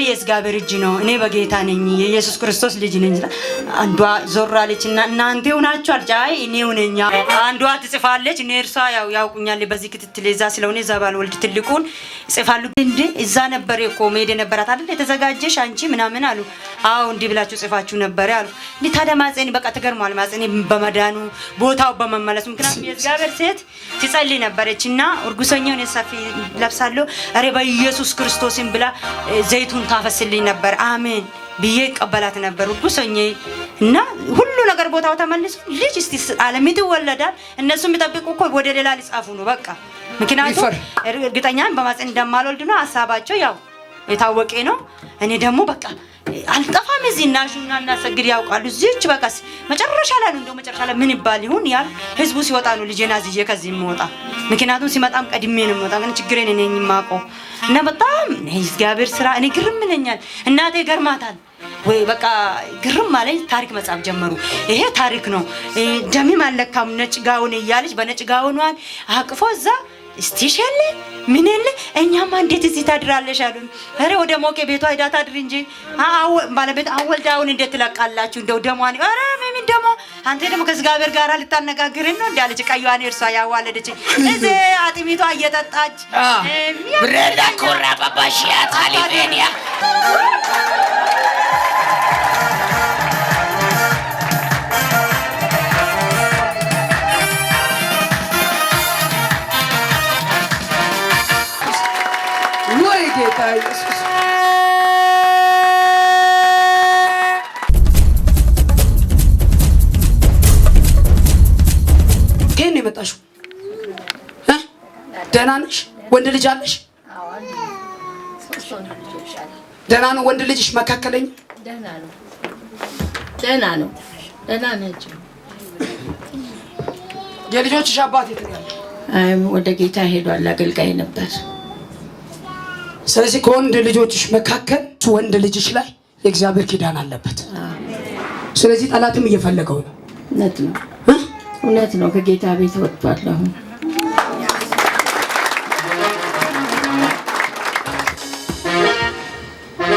የእግዚአብሔር እጅ ነው። እኔ በጌታ ነኝ፣ የኢየሱስ ክርስቶስ ልጅ ነኝ። አንዷ ዞራለችና እናንተ ሆናችሁ አልጫይ እኔው ነኝ። አንዷ ትጽፋለች፣ ነርሷ ያውቁኛል በዚህ ክትትል እዛ ስለሆነ እዛ ባልወልድ ትልቁን ጽፋሉ። እንዴ እዛ ነበር እኮ ሜደ ነበራት አይደል የተዘጋጀሽ አንቺ ምናምን አሉ። አዎ እንዲህ ብላችሁ ጽፋችሁ ነበር አሉ። ታዲያ ማጸኒ በቃ ተገርሟል። ማጸኒ በመዳኑ ቦታው በመመለሱ ምክንያቱም የእግዚአብሔር ሴት ትጸልይ ነበረችና እርጉሰኛውን የሰፊ ለብሳለሁ አሬ በኢየሱስ ክርስቶስን ብላ ዘይቱን ታፈስልኝ ነበር። አሜን ብዬ ቀበላት ነበር እርጉሰኛ እና ሁሉ ነገር ቦታው ተመልሶ ልጅ እስቲ ዓለሚቱ ወለዳል። እነሱ የሚጠብቁ እኮ ወደ ሌላ ሊጻፉ ነው በቃ። ምክንያቱም እርግጠኛን በማጸኒ እንደማልወልድ ነው ሐሳባቸው ያው የታወቀ ነው። እኔ ደግሞ በቃ አልጠፋም እዚህ እናሹና እናሰግድ ያውቃሉ። እዚህች በቃ መጨረሻ ላይ እንደው መጨረሻ ላይ ምን ይባል ይሁን ያል ህዝቡ ሲወጣ ነው ልጄና እዚህ ከዚህ የምወጣ። ምክንያቱም ሲመጣም ቀድሜ ነው የምወጣ። ግን ችግሬን እኔ የማውቀው እና በጣም እግዚአብሔር ስራ እኔ ግርም ይለኛል። እናቴ ገርማታል። ወይ በቃ ግርም ማለት ታሪክ መጻፍ ጀመሩ። ይሄ ታሪክ ነው ደምም አለካም ነጭ ጋውን እያለች በነጭ ጋውኗን አቅፎ እዛ እስቲሸለ ምን እለ እኛማ እንዴት እዚህ ታድራለሽ አሉን። አረ ወደ ሞቄ ቤቷ ሄዳ ታድር እንጂ ባለቤት አወልዳውን እንዴት ትለቃላችሁ እንደው ደሟን አረ ምን ደሞ አንተ ደግሞ ከእግዚአብሔር ጋር ልታነጋግረን ነው እንዳለች ቀዩዋን እርሷ ያዋለደች እዚህ አጥሚቷ እየጠጣች ብረዳ ኮራ ባባሽያ ታሊቤኒያ ጌታ ኢየሱስ ከኔ የመጣሽው ደህና ነሽ? ወንድ ልጅ አለሽ? ደህና ነው ወንድ ልጅሽ? መካከለኛ ደህና ነው። ደህና ነው። ደህና ነች። የልጆችሽ አባት የት ነው? ወደ ጌታ ሄዷል። አገልጋይ ነበር። ስለዚህ ከወንድ ልጆችሽ መካከል ወንድ ልጅሽ ላይ የእግዚአብሔር ኪዳን አለበት። ስለዚህ ጠላትም እየፈለገው ነው። እውነት ነው። እውነት ነው። ከጌታ ቤት ወጥቷል። አሁን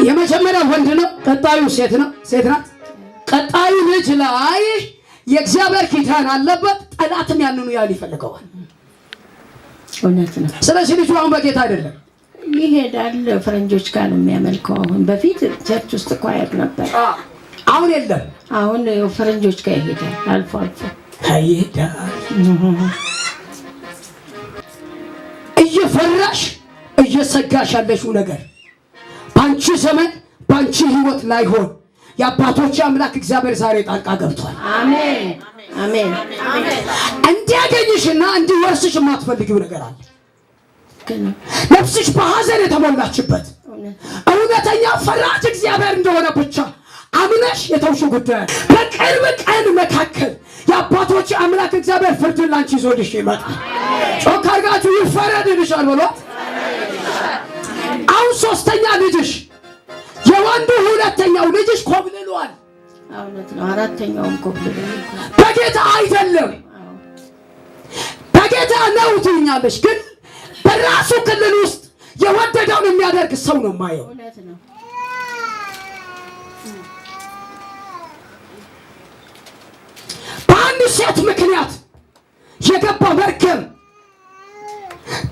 የመጀመሪያው ወንድ ነው፣ ቀጣዩ ሴት ነው። ሴት ናት። ቀጣዩ ልጅ ላይ የእግዚአብሔር ኪዳን አለበት። ጠላትም ያንኑ ያህል ይፈልገዋል። እውነት ነው። ስለዚህ ልጁ አሁን በጌታ አይደለም፣ ይሄዳል። ፈረንጆች ጋር ነው የሚያመልከው። አሁን በፊት ቸርች ውስጥ ኳየር ነበር። አሁን የለም። አሁን ፈረንጆች ጋር ይሄዳል። አልፎ አልፎ ይሄዳል። እየፈራሽ እየሰጋሽ ያለሽው ነገር ባንቺ ዘመን ባንቺ ህይወት ላይ ሆን የአባቶች አምላክ እግዚአብሔር ዛሬ ጣልቃ ገብቷል። አሜን አሜን። እንዲያገኝሽና እንዲወርስሽ የማትፈልጊው ነገር አለ። ነፍስሽ በሐዘን የተሞላችበት እውነተኛ ፈራጅ እግዚአብሔር እንደሆነ ብቻ አምነሽ የተውሽው ጉዳይ በቅርብ ቀን መካከል የአባቶች አምላክ እግዚአብሔር ፍርድን ላንቺ ይዞልሽ ይመጣል። ጮክ አድርጋችሁ ይፈረድልሻል በሏት። አሁን ሶስተኛ ልጅሽ የወንዱ ሁለተኛው ልጅሽ ኮብልሏል። እውነት ነው። አራተኛውም ኮብልሏል። በጌታ አይደለም፣ በጌታ ነው ትኛለሽ፣ ግን በራሱ ክልል ውስጥ የወደደውን የሚያደርግ ሰው ነው ማየው። እውነት ነው። በአንድ ሴት ምክንያት የገባ መርገም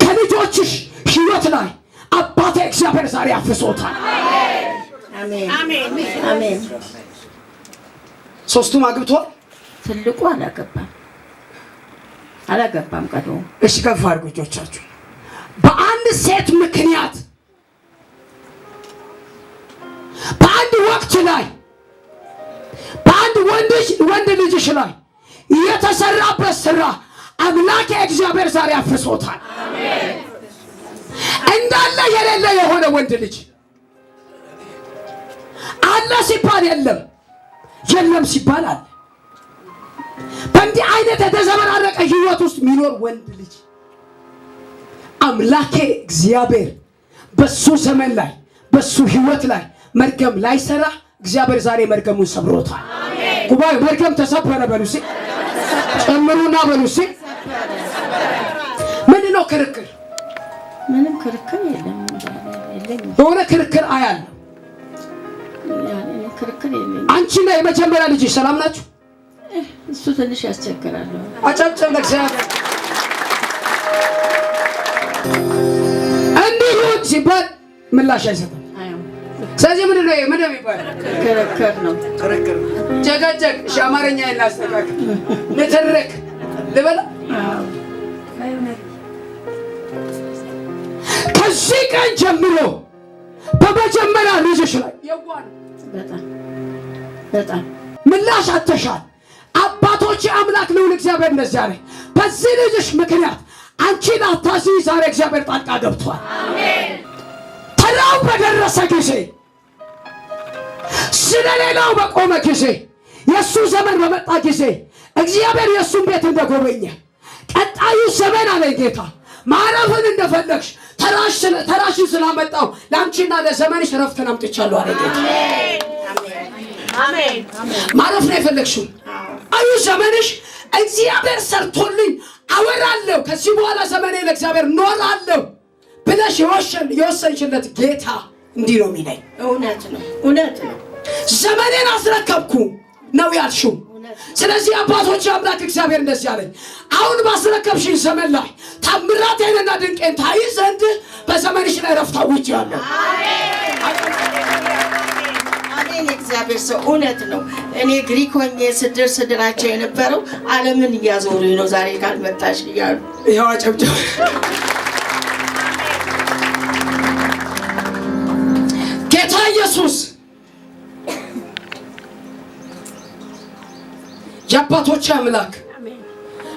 ከልጆችሽ ህይወት ላይ አባቴ እግዚአብሔር ዛሬ አፍርሶታል። አሜን አሜን። ሶስቱም አግብቷል። ትልቁ አላገባም ቀደም። እሺ ከፍ አድርጉ እጆቻችሁ። በአንድ ሴት ምክንያት በአንድ ወቅት ላይ በአንድ ወንድ ልጅሽ ላይ የተሰራበት ስራ አምላክ እግዚአብሔር ዛሬ አፍርሶታል። እንዳለ የሌለ የሆነ ወንድ ልጅ አለ ሲባል የለም፣ የለም ሲባል አለ። በእንዲህ አይነት የተዘበራረቀ ህይወት ውስጥ የሚኖር ወንድ ልጅ አምላኬ እግዚአብሔር በሱ ዘመን ላይ በሱ ህይወት ላይ መርገም ላይ ሰራ። እግዚአብሔር ዛሬ መርገሙን ሰብሮታል። ጉባኤ መርገም ተሰበረ በሉሲ፣ ጨምሩና በሉሲ። ምንድነው ክርክር? ምንም ክርክር የለም። በሆነ ክርክር አያለሁ። ክርክር የለም። አንቺና የመጀመሪያ ልጅ ሰላም ናችሁ? እሱ ትንሽ ያስቸግራል። አጨብጭብ ለእግዚአብሔር። እንዲሁ ሲባል ምላሽ አይሰጥም። ስለዚህ ምንድነው የሚባለው? ክርክር ነው። ጨቀጨቅ። እሺ አማርኛ እናስተካክል። ንትርክ ልበላ። ከዚህ ቀን ጀምሮ በመጀመሪያ ልጅሽ ላይ የዋን በጣም ምላሽ አተሻል። አባቶች አምላክ ልዑል እግዚአብሔር እንደዚህ አለ። በዚህ ልጅሽ ምክንያት አንቺን አታስይ። ዛሬ እግዚአብሔር ጣልቃ ገብቷል። አሜን። ተራው በደረሰ ጊዜ ስለሌላው በቆመ ጊዜ የሱ ዘመን በመጣ ጊዜ እግዚአብሔር የሱን ቤት እንደጎበኘ ቀጣዩ ዘመን አለ ጌታ ማረፍን እንደፈለግሽ ተራሽን ስላመጣው ለአንቺና ለዘመንሽ ረፍትን አምጥቻለሁ አለ ጌታ። አሜን ማረፍ ነው የፈለግሽው። አዩ ዘመንሽ እግዚአብሔር ሰርቶልኝ አወራለሁ ከዚህ በኋላ ዘመኔ ለእግዚአብሔር ኖራለሁ ብለሽ የወሰንሽለት ጌታ እንዲህ ነው የሚለኝ። እውነት ነው እውነት ነው። ዘመኔን አስረከብኩ ነው ያልሽው። ስለዚህ አባቶች አምላክ እግዚአብሔር እንደዚህ አለኝ፣ አሁን ባስረከብሽኝ ዘመን ላይ ታምራቴንና ድንቄን ታይ ዘንድ በዘመንሽ ላይ ረፍት አውጃለሁ። አሜን። እግዚአብሔር ሰው እውነት ነው። እኔ ግሪክ ሆኜ ስድራቸው የነበረው ዓለምን እያዞሩኝ ነው ዛሬ ካልመጣሽ እያሉ ይኸው አጨብጭብ። ጌታ ኢየሱስ የአባቶች አምላክ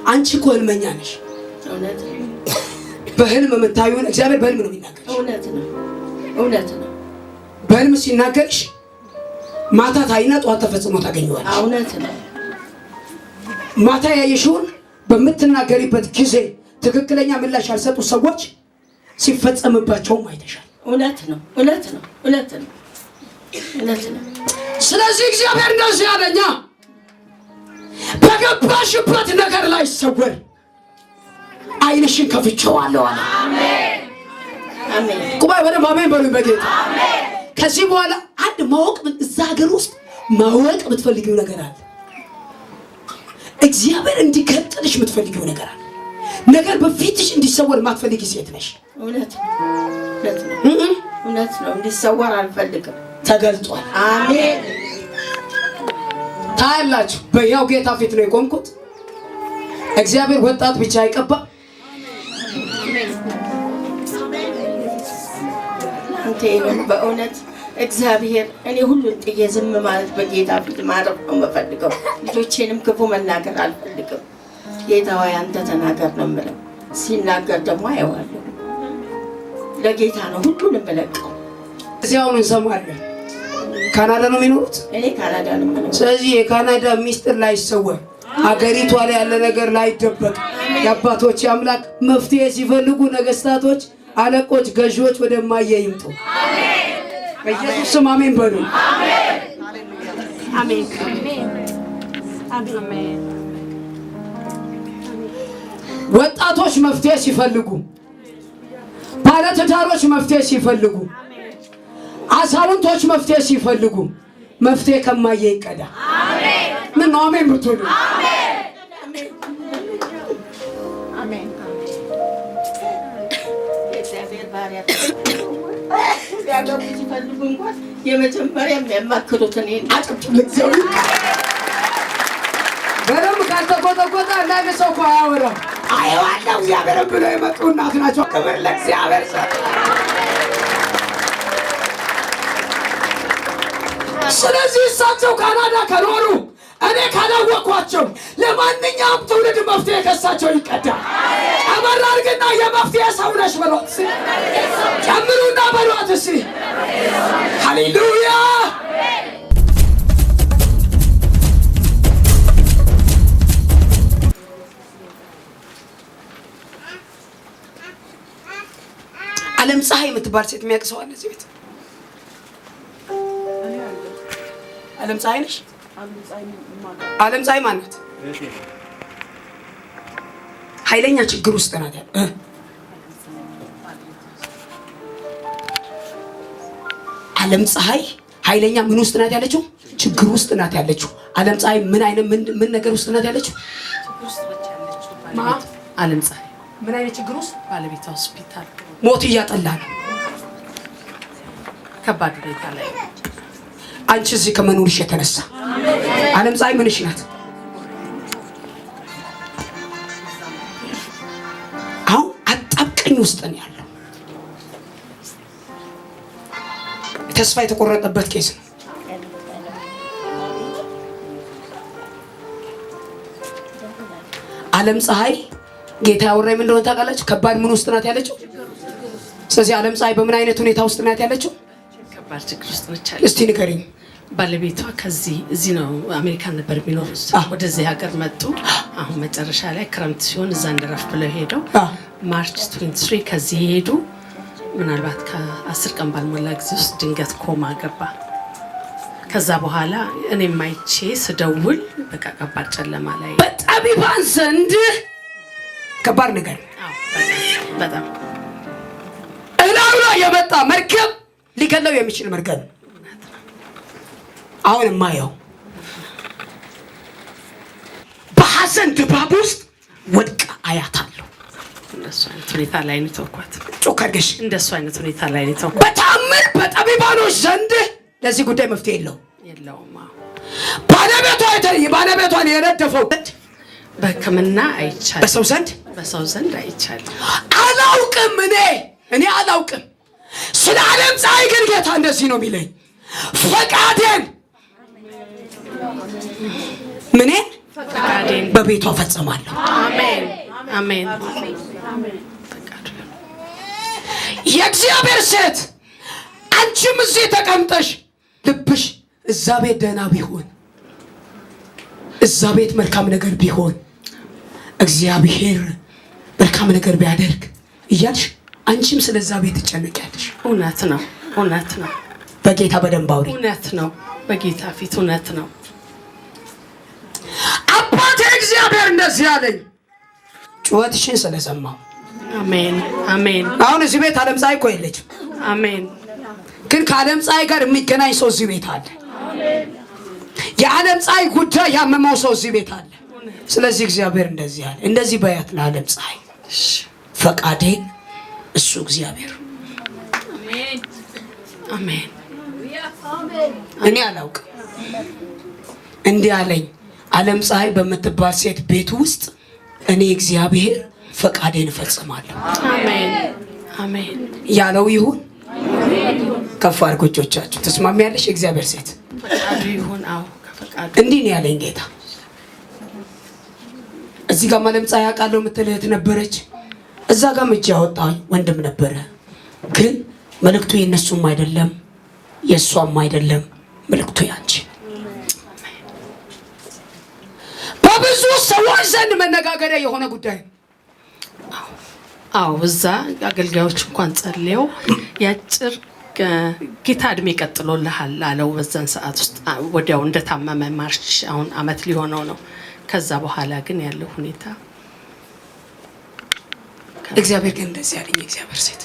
አንቺ እኮ ህልመኛ ነሽ። እውነት ነው። በህልም የምታዩን እግዚአብሔር በህልም ነው የሚናገር። እውነት ነው እውነት ነው። በህልም ሲናገርሽ ማታ ታይና ጠዋት ተፈጽሞ ታገኘዋለሽ። እውነት ነው። ማታ ያየሽውን በምትናገሪበት ጊዜ ትክክለኛ ምላሽ ያልሰጡ ሰዎች ሲፈጸምባቸውም አይተሻል። እውነት ነው እውነት ነው እውነት ነው እውነት ነው። ስለዚህ እግዚአብሔር እንደዚህ ያለኛ በገባሽበት ነገር ላይ ሰወር አይንሽን ከፍቼዋለሁ አለ። አሜን አሜን። ቁባይ ወደ አሜን በሉኝ በጌታ አሜን። ከዚህ በኋላ አንድ ማወቅ እዛ ሀገር ውስጥ ማወቅ የምትፈልጊው ነገር አለ። እግዚአብሔር እንዲገልጥልሽ የምትፈልጊው ነገር አለ። ነገር በፊትሽ እንዲሰወር የማትፈልጊ ሴት ነሽ። እውነት ነው እውነት ነው እውነት ነው። እንዲሰወር አልፈልግም። ተገልጧል። አሜን። ታያላችሁ። በያው ጌታ ፊት ነው የቆምኩት። እግዚአብሔር ወጣት ብቻ አይቀባ። አንተ ይሁን በእውነት እግዚአብሔር እኔ ሁሉን ጥዬ ዝም ማለት በጌታ ፊት ማረፍ ነው የምፈልገው። ልጆቼንም ክፉ መናገር አልፈልግም። ጌታ ሆይ አንተ ተናገር ነው የምለው። ሲናገር ደግሞ አየዋለሁ። ለጌታ ነው ሁሉንም የምለቀው። እዚያውን እንሰማለን። ካናዳ ነው የሚኖሩት። እኔ ካናዳ ነው የምኖረው። ስለዚህ የካናዳ ሚስጥር ላይ ይሰወር፣ አገሪቷ ላይ ያለ ነገር ላይ ይደበቅ። የአባቶች አምላክ መፍትሄ ሲፈልጉ ነገስታቶች፣ አለቆች፣ ገዢዎች ወደ ማየ ይምጡ። አሜን። በኢየሱስ ስም አሜን በሉ። አሜን አሜን አሜን። ወጣቶች መፍትሄ ሲፈልጉ፣ ባለትዳሮች መፍትሄ ሲፈልጉ፣ አዛውንቶች መፍትሄ ሲፈልጉ መፍትሄ ከማየ ይቀዳ። አሜን። ምን ነው አሜን ብትሉ? አሜን አሜን። የእግዚአብሔር ባሪያ ያለው ሲፈልጉ እንኳን የመጀመሪያ የሚያማክሩት እኔ አጭብጭብ ለእግዚአብሔር። በደንብ ካልተቆጠቆጠ አንዳንድ ሰው እኮ አያወራም። አየዋለሁ እግዚአብሔር ብሎ የመጡ እናት ናቸው። ክብር ለእግዚአብሔር። ስለዚህ እሳቸው ካናዳ ከኖሩ እኔ ካላወቅኳቸው ለማንኛውም ትውልድ መፍትሄ ከሳቸው ይቀዳል። ጨመር አድርግና የመፍትሄ ሰው ነሽ በሏት። ጨምሩና በሏት እስኪ። ሃሌሉያ። ዓለም ፀሐይ የምትባል ሴት የሚያውቅ ሰው አለ እዚህ ቤት? ዓለም ፀሐይ ነሽ? ዓለም ፀሐይ ማናት? ኃይለኛ ችግር ውስጥ ናት። ዓለም ፀሐይ ኃይለኛ ምን ውስጥ ናት ያለችው? ችግር ውስጥ ናት ያለችው። ዓለም ፀሐይ ምን አይነት ምን ነገር ውስጥ ናት ያለችው? ዓለም ፀሐይ ምን አይነት ችግር ውስጥ? ባለቤቷ ሆስፒታል ሞት እያጠላ ነው። ከባድ ሁኔታ ላይ አንቺ እዚህ ከመኖርሽ የተነሳ ዓለም ፀሐይ ምንሽ ናት? አሁን አጣብቀኝ ውስጥ ነው ያለው። ተስፋ የተቆረጠበት ኬስ ነው። ዓለም ፀሐይ ጌታ ያወራኝ ምን እንደሆነ ታውቃላችሁ? ከባድ ምን ውስጥ ናት ያለችው? ስለዚህ ዓለም ፀሐይ በምን አይነት ሁኔታ ውስጥ ናት ያለችው? ከባድ ችግር ውስጥ ነች። እስቲ ንገሪኝ። ባለቤቷ እዚህ ነው አሜሪካን ነበር የሚኖሩት። ወደዚህ ሀገር መጡ። አሁን መጨረሻ ላይ ክረምት ሲሆን እዛ እንደረፍ ብለው ሄደው ማርች 23 ከዚህ ሄዱ። ምናልባት ከ10 ቀን ባልሞላ ጊዜ ውስጥ ድንገት ኮማ ገባ። ከዛ በኋላ እኔም አይቼ ስደውል በቃ ከባድ ጨለማ ላይ በጠቢባን ዘንድ ከባድ ነገር በጣም እላዩ ላይ የመጣ መርከብ ሊገለው የሚችል መርከብ አሁን ማየው በሐዘን ድባብ ውስጥ ወድቃ አያታለሁ። እንደሱ አይነት ሁኔታ ላይ ነው ተውኳት። ጮከርገሽ እንደሱ አይነት ሁኔታ ላይ ነው ተውኳት። በታምር በጠቢባኖች ዘንድ ለዚህ ጉዳይ መፍትሄ የለውም። ባለቤቷን የነደፈው በሕክምና አይቻልም። በሰው ዘንድ አይቻልም። አላውቅም። እኔ አላውቅም። ስለ ዓለም ፀሐይ ግን ጌታ እንደዚህ ነው የሚለኝ ፈቃዴን በቤቷ ፈጽማለሁ። አሜን። የእግዚአብሔር ሴት አንቺም እዚህ ተቀምጠሽ ልብሽ እዛ ቤት ደህና ቢሆን እዛ ቤት መልካም ነገር ቢሆን እግዚአብሔር መልካም ነገር ቢያደርግ እያልሽ አንቺም ስለዛ ቤት ትጨነቂያለሽ። እውነት ነው። በጌታ በደንብ አውሪ። እውነት ነው። በጌታ ፊት እውነት ነው። አባቴ እግዚአብሔር እንደዚህ አለኝ ጩኸትሽን ስለሰማሁ። አሜን። አሁን እዚህ ቤት ዓለም ፀሐይ እኮ የለችም። አሜን። ግን ከዓለም ፀሐይ ጋር የሚገናኝ ሰው እዚህ ቤት አለ። የዓለም ፀሐይ ጉዳይ ያመመው ሰው እዚህ ቤት አለ። ስለዚህ እግዚአብሔር እንደዚህ አለ፣ እንደዚህ በያት ለዓለም ፀሐይ ፈቃዴ እሱ እግዚአብሔር። አሜን። እኔ አላውቅም። እንዲህ አለኝ ዓለም ፀሐይ በምትባል ሴት ቤት ውስጥ እኔ እግዚአብሔር ፈቃዴን እፈጽማለሁ። አሜን። ያለው ይሁን። ከፍ አድርጉ እጆቻችሁ። ተስማሚያለሽ? እግዚአብሔር ሴት ፈቃዱ ይሁን። አዎ ከፈቃዱ እንዲህ ነው ያለኝ ጌታ። እዚህ ጋር ዓለም ፀሐይ ያውቃለሁ የምትል እህት ነበረች። እዛ ጋር እጅ ያወጣኝ ወንድም ነበረ። ግን መልእክቱ የነሱም አይደለም የሷም አይደለም፣ መልእክቱ ያንቺ። በብዙ ሰዎች ዘንድ መነጋገሪያ የሆነ ጉዳይ። አዎ እዛ አገልጋዮች እንኳን ጸልየው ያጭር ጌታ እድሜ ቀጥሎልሃል አለው። በዛን ሰዓት ውስጥ ወዲያው እንደታመመ ማርች አሁን አመት ሊሆነው ነው። ከዛ በኋላ ግን ያለው ሁኔታ እግዚአብሔር ግን እንደዚህ ያለኝ እግዚአብሔር ሴት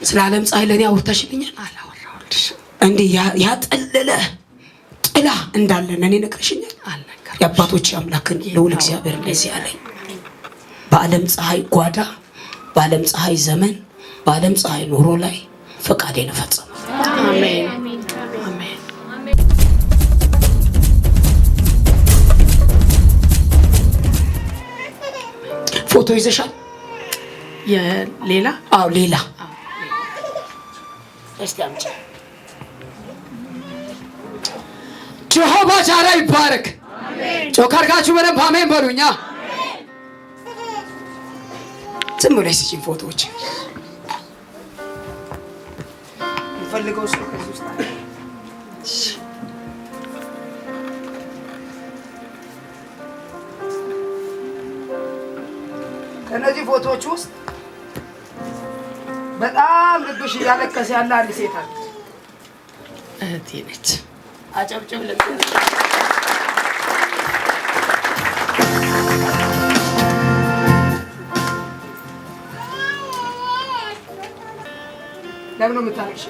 ስለ ዓለም ፀሐይ ለኔ አውርተሽልኛል? አላወራሁልሽ። እንዲህ ያጠለለ ጥላ እንዳለ ለኔ ነግረሽኛል? አልነገርኩሽ። የአባቶች አምላክን ልዑል እግዚአብሔር እንደዚህ ያለኝ በዓለም ፀሐይ ጓዳ፣ በዓለም ፀሐይ ዘመን፣ በዓለም ፀሐይ ኑሮ ላይ ፈቃዴን እፈጽማለሁ። አሜን። ፎቶ ይዘሻል? የሌላ? አዎ ሌላ። እስቲ አምጪ። ጀሆቫ ጃራ ይባረክ። ጮክ አድርጋችሁ በደንብ አሜን በሉኛ። ዝም ብለሽ ስጪኝ ፎቶዎች ፈልገው ሰው ከዚህ ውስጥ አለ። ከነዚህ ፎቶዎች ውስጥ በጣም ልብሽ እያለቀሰ ያለ አንድ ሴት አለች። እህቴ ነች። አጨብጭብ ልብ ለምን የምታለቅሽ?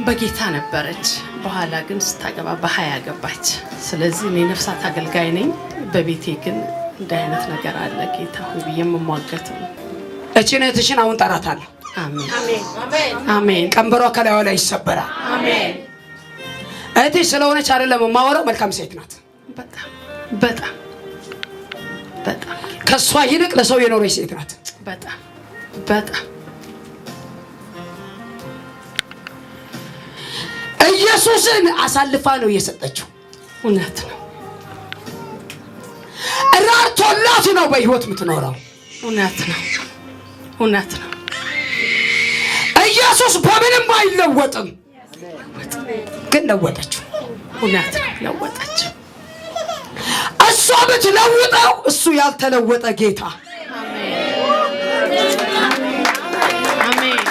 በጌታ ነበረች። በኋላ ግን ስታገባ በ20 ገባች። ስለዚህ እኔ ነፍሳት አገልጋይ ነኝ። በቤቴ ግን እንደ አይነት ነገር አለ። ጌታ ሆይ ብዬ የምሟገት ነው። እቺን እህትሽን አሁን ጠራታለሁ። አሜን። ቀንበሯ ከላይዋ ላይ ይሰበራል። አሜን። እህትሽ ስለሆነች አይደለም የማወራው፣ መልካም ሴት ናት። በጣም ከሷ ይልቅ ለሰው የኖረች ሴት ናት። በጣም ኢየሱስን አሳልፋ ነው የሰጠችው። እውነት ነው። ራርቶላት ነው በህይወት የምትኖረው። እውነት ነው። ኢየሱስ በምንም አይለወጥም፣ ግን ለወጠችው። እውነት ነው። ለወጠችው። እሷ ብትለውጠው እሱ ያልተለወጠ ጌታ። አሜን።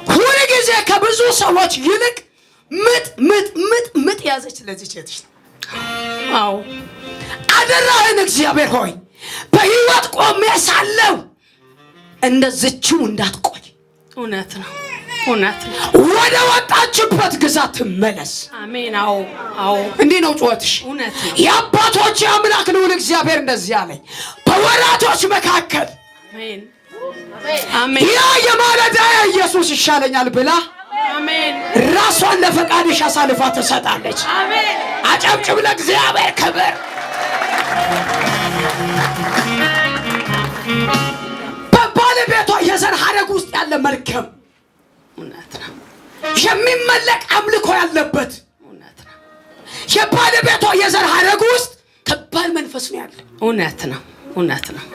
ሁል ከብዙ ሰዎች ይልቅ ምጥ ያዘች ለዚህ ሴትሽ። አዎ አደራህን እግዚአብሔር ሆይ በህይወት ቆሜ ሳለው እንደዚችው እንዳትቆይ። እውነት ነው፣ እውነት ነው። ወደ ወጣችበት ግዛት ትመለስ። አሜን። አዎ እንዲህ ነው ጩኸትሽ። እውነት ነው። የአባቶች አምላክ ልዑል እግዚአብሔር እንደዚህ አለኝ፣ በወራቶች መካከል አሜን፣ አሜን። ያ የማለዳ ኢየሱስ ይሻለኛል ብላ አሜን ራሷን ለፈቃድሽ አሳልፋ ትሰጣለች። አሜን። አጨብጭብ ለእግዚአብሔር ክብር። በባለቤቷ የዘር ሐረግ ውስጥ ያለ መርገም እውነት ነው። የሚመለክ አምልኮ ያለበት እውነት ነው። የባለቤቷ የዘር ሐረግ ውስጥ ከባድ መንፈስ ነው ያለ። እውነት ነው፣ እውነት ነው።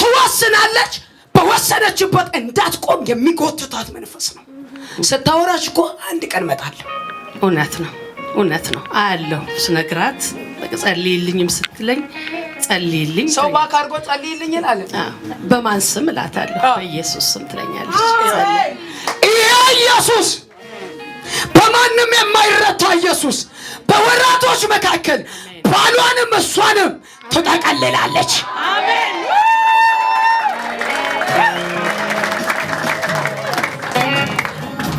ትወስናለች፣ በወሰነችበት እንዳትቆም የሚጎትታት መንፈስ ነው። ስታወራሽ እኮ አንድ ቀን እመጣለሁ። እውነት ነው፣ እውነት ነው። አያለሁ ስነግራት ጸልይልኝም ስትለኝ ጸልይልኝ ሰው ባክ አድርጎ ጸልይልኝ ይላል። በማን ስም እላታለሁ? በኢየሱስ ስም ትለኛለች። ይሄ ኢየሱስ በማንም የማይረታ ኢየሱስ በወራቶች መካከል ባሏንም እሷንም ትጠቀልላለች። አሜን።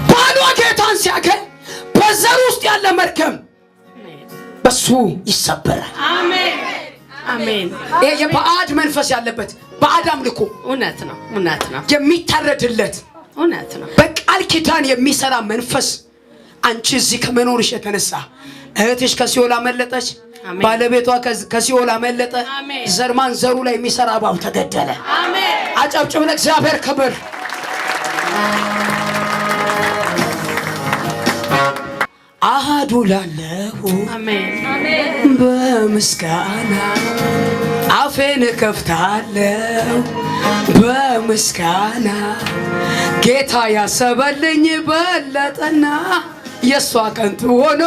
ባሏ ጌታን ሲያገኝ በዘር ውስጥ ያለ መርገም በሱ ይሰበራል። አሜን፣ አሜን። ይሄ የባዕድ መንፈስ ያለበት ባዕድ አምልኮ እውነት ነው፣ እውነት ነው። የሚታረድለት እውነት ነው። በቃል ኪዳን የሚሰራ መንፈስ አንቺ እዚህ ከመኖርሽ የተነሳ እህትሽ ከሲኦል አመለጠች፣ ባለቤቷ ከሲኦል አመለጠ። ዘርማን ዘሩ ላይ የሚሰራ እባብ ተገደለ። አሜን። አጨብጭብ ለእግዚአብሔር ክብር። አሃዱ ላለሁ አሜን። በምስጋና አፌን ከፍታለሁ በምስጋና ጌታ ያሰበልኝ በለጠና የሷ ከንቱ ሆኖ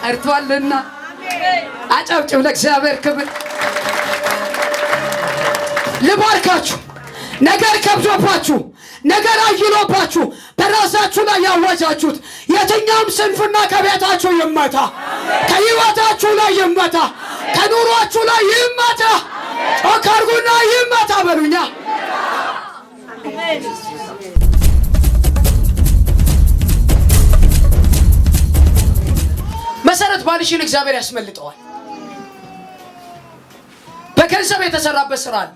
ቀርቷልና። አጨብጭብ ለእግዚአብሔር ክብር። ልባርካችሁ። ነገር ከብዶባችሁ ነገር አይሎባችሁ በራሳችሁ ላይ ያወጃችሁት የትኛውም ስንፍና ከቤታችሁ ይመታ፣ ከህይወታችሁ ላይ ይመታ፣ ከኑሯችሁ ላይ ይመታ። ጮክ አድርጉና ይመታ በሉኛ። መሰረት ባልሽን እግዚአብሔር ያስመልጠዋል። በገንዘብ የተሰራበት ስራ አለ።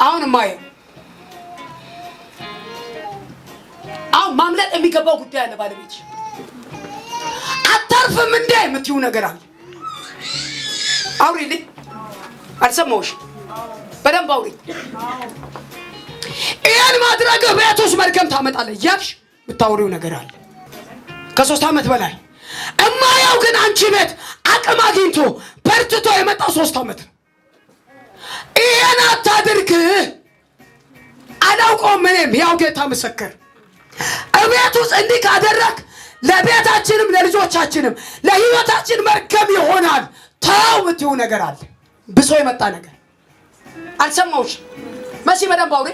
አሁን ማየው ማምለጥ የሚገባው ጉዳይ አለ። ባለቤትሽ አታርፍም እንዴ የምትይው ነገር አለ። አውሪልኝ። አልሰማሁሽ። በደንብ አውሪ። ይሄን ማድረግ ቤት ውስጥ መርገም ታመጣለህ እያልሽ የምታወሪው ነገር አለ። ከ3 ዓመት በላይ እማያው ግን አንቺ ቤት አቅም አግኝቶ በርትቶ የመጣው 3 ዓመት ነው። ይሄን አታድርግ። አላውቀውም እኔም ያው ጌታ ምስክር። እቤት ውስጥ እንዲህ ካደረግ ለቤታችንም ለልጆቻችንም ለህይወታችን መርገም ይሆናል። ተው የምትይው ነገር አለ። ብሶ የመጣ ነገር አልሰማሁሽ መሲ። በደንብ አውሪ።